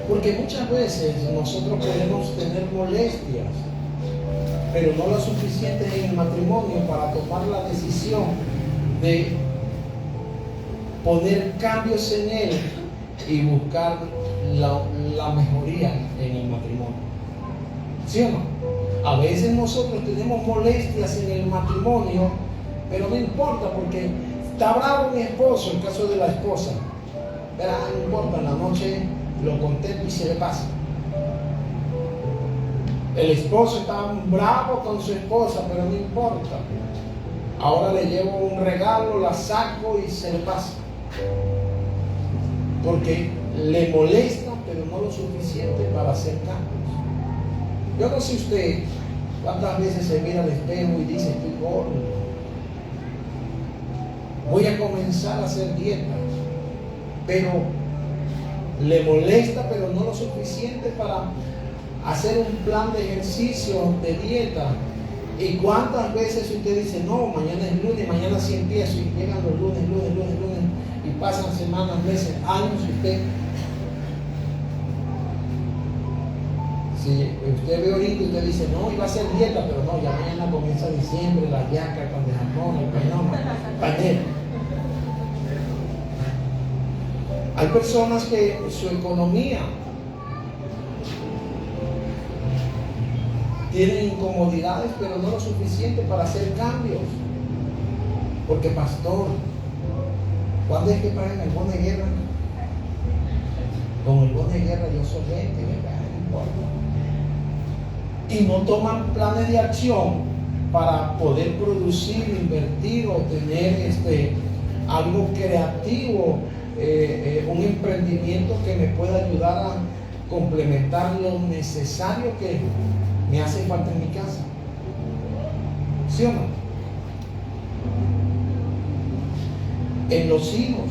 Porque muchas veces nosotros podemos tener molestias, pero no lo suficiente en el matrimonio para tomar la decisión de poner cambios en él y buscar la mejoría en el matrimonio. ¿Sí o no? A veces nosotros tenemos molestias en el matrimonio, pero no importa porque está bravo mi esposo, el caso de la esposa. Pero no importa, en la noche lo contento y se le pasa. El esposo está bravo con su esposa, pero no importa. Ahora le llevo un regalo, la saco y se le pasa. Porque le molesta, pero no lo suficiente para hacer cambios. Yo no sé usted cuántas veces se mira al espejo y dice, estoy gordo. Voy a comenzar a hacer dieta. Pero le molesta, pero no lo suficiente para hacer un plan de ejercicio, de dieta. ¿Y cuántas veces usted dice, no, mañana es lunes, mañana sí empiezo, y llegan los lunes, y pasan semanas, meses, años, y si usted ve ahorita y usted dice, no, iba a hacer dieta, pero no, ya mañana comienza diciembre, la yaca, el pan de jamón, el panero. Hay personas que su economía tienen incomodidades, pero no lo suficiente para hacer cambios. Porque, pastor, ¿cuándo es que pagan el bono de guerra? Con el bono de guerra yo soy gente, no importa. Y no toman planes de acción para poder producir, invertir o tener algo creativo, un emprendimiento que me pueda ayudar a complementar lo necesario que me hace falta en mi casa. ¿Sí o no? En los hijos.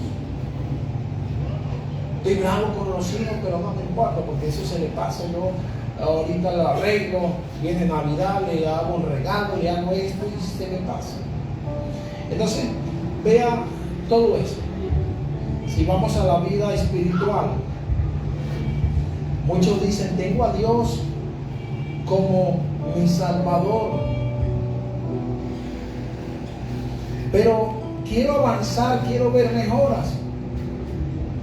Estoy bravo con los hijos, pero no me importa, porque eso se le pasa. Yo ahorita lo arreglo, viene Navidad, le hago un regalo, le hago esto y se me pasa. Entonces, vea todo esto. Si vamos a la vida espiritual, muchos dicen, tengo a Dios como mi Salvador, pero quiero avanzar, quiero ver mejoras,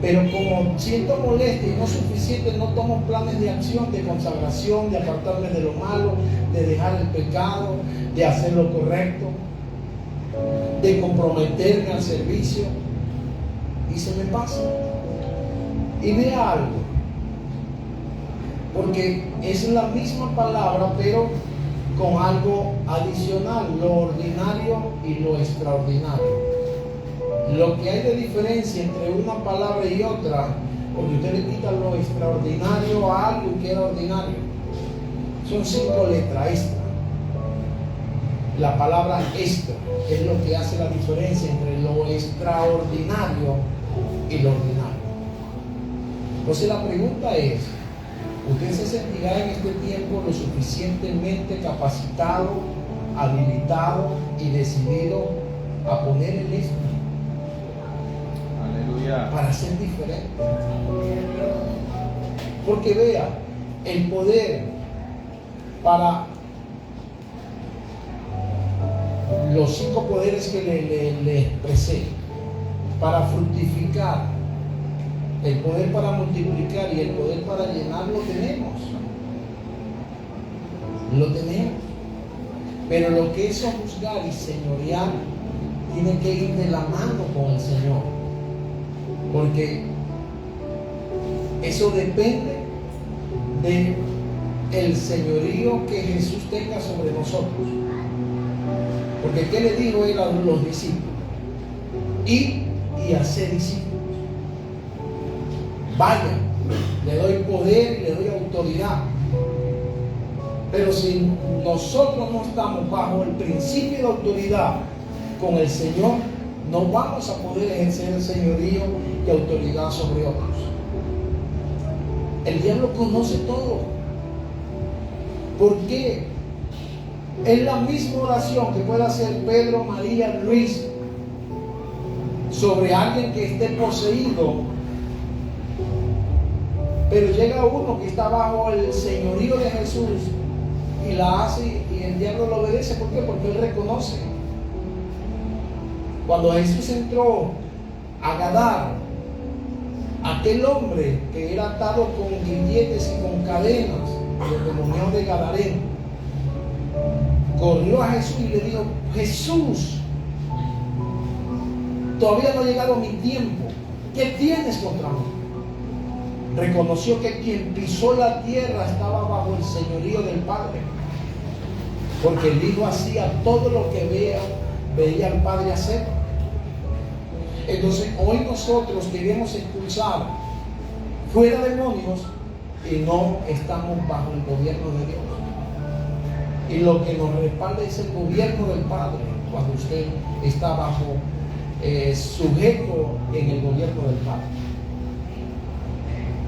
pero como siento molestia y no suficiente, no tomo planes de acción, de consagración, de apartarme de lo malo, de dejar el pecado, de hacer lo correcto, de comprometerme al servicio, y se me pasa. Y vea algo, porque es la misma palabra, pero con algo adicional, lo ordinario y lo extraordinario. Lo que hay de diferencia entre una palabra y otra, porque usted le quita lo extraordinario a algo que era ordinario, son 5 letras extra. La palabra extra es lo que hace la diferencia entre lo extraordinario y lo ordinario. Entonces la pregunta es, ¿usted se sentirá en este tiempo lo suficientemente capacitado, habilitado y decidido a poner el extra? Aleluya. Para ser diferente. Porque vea, el poder para los 5 poderes que le expresé, para fructificar, el poder para multiplicar y el poder para llenar, lo tenemos. Lo tenemos. Pero lo que es juzgar y señorear tiene que ir de la mano con el Señor. Porque eso depende del señorío que Jesús tenga sobre nosotros. Porque ¿qué le dijo él a los discípulos? Y y hacer discípulos. Vayan, le doy poder y le doy autoridad. Pero si nosotros no estamos bajo el principio de autoridad con el Señor, no vamos a poder ejercer el señorío y autoridad sobre otros. El diablo conoce todo. ¿Por qué? Es la misma oración que puede hacer Pedro, María, Luis sobre alguien que esté poseído. Pero llega uno que está bajo el señorío de Jesús y la hace, y el diablo lo obedece. ¿Por qué? Porque él reconoce. Cuando Jesús entró a Gadara, aquel hombre que era atado con grilletes y con cadenas, el demonio de Gadareno, corrió a Jesús y le dijo: Jesús, todavía no ha llegado mi tiempo, ¿qué tienes contra mí? Reconoció que quien pisó la tierra estaba bajo el señorío del Padre, porque el Hijo hacía todo lo que veía al Padre hacer. Entonces hoy nosotros queremos expulsar fuera demonios y no estamos bajo el gobierno de Dios. Y lo que nos respalda es el gobierno del Padre, cuando usted está bajo sujeto en el gobierno del Padre.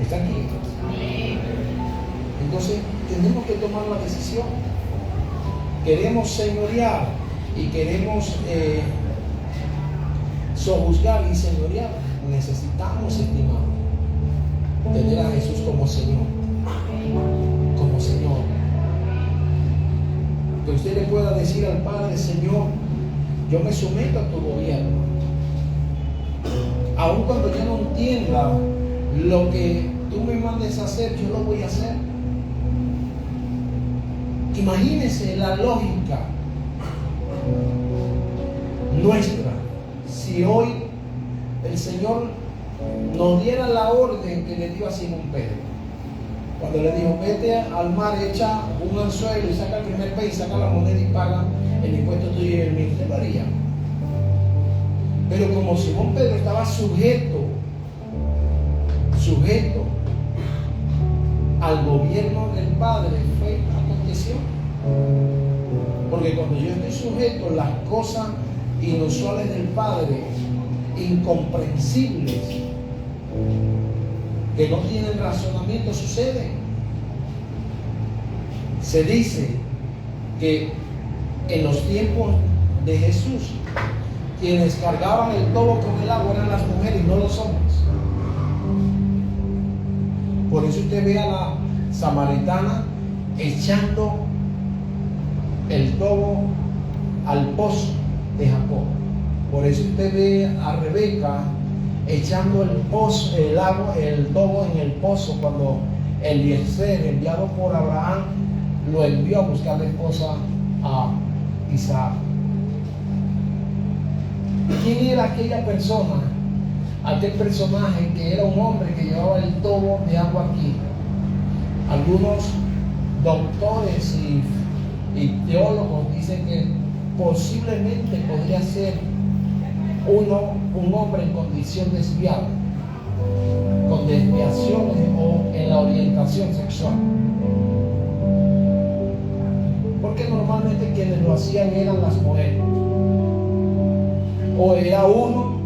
¿Está aquí? Entonces tenemos que tomar la decisión. Queremos señorear y queremos sojuzgar y señorear. Necesitamos, estimado, tener a Jesús como Señor. Como Señor. Que usted le pueda decir al Padre: Señor, yo me someto a tu gobierno. Aun cuando yo no entienda lo que tú me mandes a hacer, yo lo voy a hacer. Imagínense la lógica nuestra si hoy el Señor nos diera la orden que le dio a Simón Pedro. Cuando le dijo: vete al mar, echa un anzuelo y saca el primer pez, saca la moneda y paga el impuesto tuyo y el mío. ¿Usted lo haría? Pero como Simón Pedro estaba sujeto al gobierno del Padre, aconteció. Porque cuando yo estoy sujeto, las cosas inusuales del Padre, incomprensibles, que no tienen razonamiento, suceden. Se dice que en los tiempos de Jesús, quienes cargaban el tobo con el agua eran las mujeres y no los hombres. Por eso usted ve a la samaritana echando el tobo al pozo de Jacob. Por eso usted ve a Rebeca echando el tobo en el pozo cuando Eliezer, enviado por Abraham, lo envió a buscar la esposa a Isaac. ¿Quién era aquella persona? Aquel personaje que era un hombre que llevaba el tobo de agua aquí. Algunos doctores y teólogos dicen que posiblemente podría ser un hombre en condición desviada, con desviaciones o en la orientación sexual. Porque normalmente quienes lo hacían eran las mujeres. O era uno,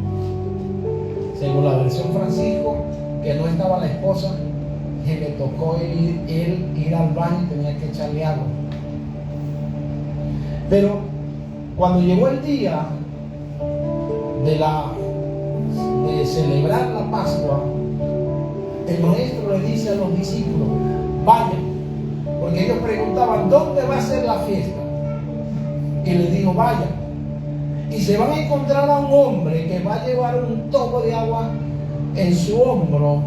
según la versión Francisco, que no estaba la esposa, que le tocó ir al baño y tenía que echarle agua. Pero cuando llegó el día de celebrar la Pascua, el maestro le dice a los discípulos: vayan, porque ellos preguntaban: ¿dónde va a ser la fiesta? Y les dijo: vayan, y se van a encontrar a un hombre que va a llevar un tobo de agua en su hombro,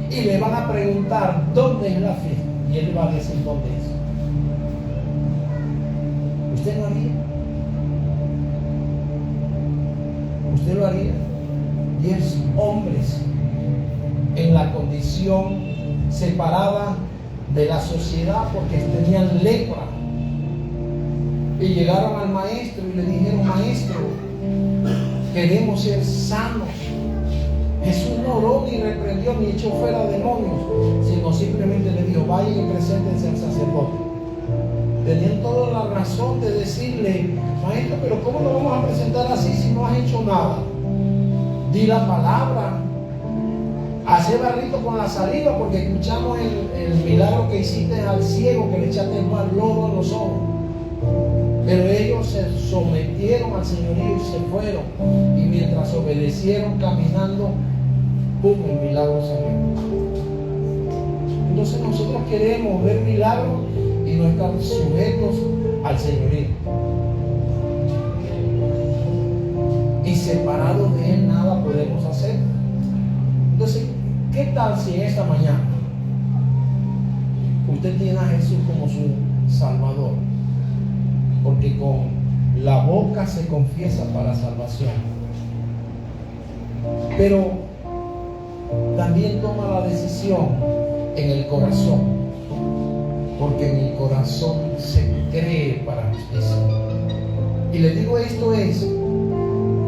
y le van a preguntar: ¿dónde es la fiesta? Y él va a decir dónde es. ¿Usted lo haría? ¿Usted lo haría? 10 hombres en la condición separada de la sociedad porque tenían lepra, y llegaron al maestro y le dijeron: maestro, queremos ser sanos. Jesús no oró ni reprendió ni echó fuera demonios, sino simplemente le dijo: vayan y preséntense al sacerdote. Tenían toda la razón de decirle: maestro, pero ¿cómo nos vamos a presentar así si no has hecho nada? Di la palabra, hace barrito con la saliva, porque escuchamos el milagro que hiciste al ciego, que le echaste mal lodo en los ojos. Pero ellos se sometieron al señorío y se fueron, y mientras obedecieron caminando, ¡pum!, el milagro salió. Entonces nosotros queremos ver milagros y no estar sujetos al señorío, y separados de Él nada podemos hacer. Entonces, ¿qué tal si en esta mañana usted tiene a Jesús como su Salvador? Porque con la boca se confiesa para salvación, pero también toma la decisión en el corazón, porque en el corazón se cree para justicia. Y le digo esto es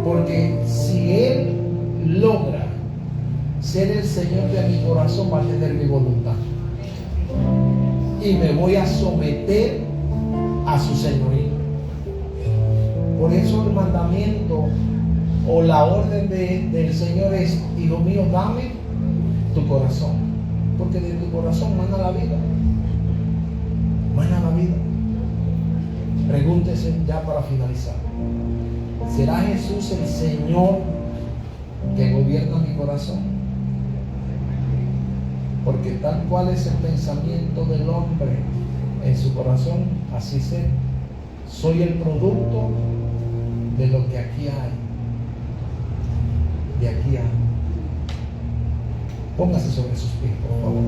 porque si Él logra ser el Señor de mi corazón, va a tener mi voluntad, y me voy a someter a su señorío. Por eso el mandamiento o la orden del Señor es: hijo mío, dame tu corazón, porque de tu corazón mana la vida. Mana la vida. Pregúntese ya para finalizar: ¿será Jesús el Señor que gobierna mi corazón? Porque tal cual es el pensamiento del hombre en su corazón, así sé. Soy el producto de lo que aquí hay. De aquí hay. Póngase sobre sus pies, por favor.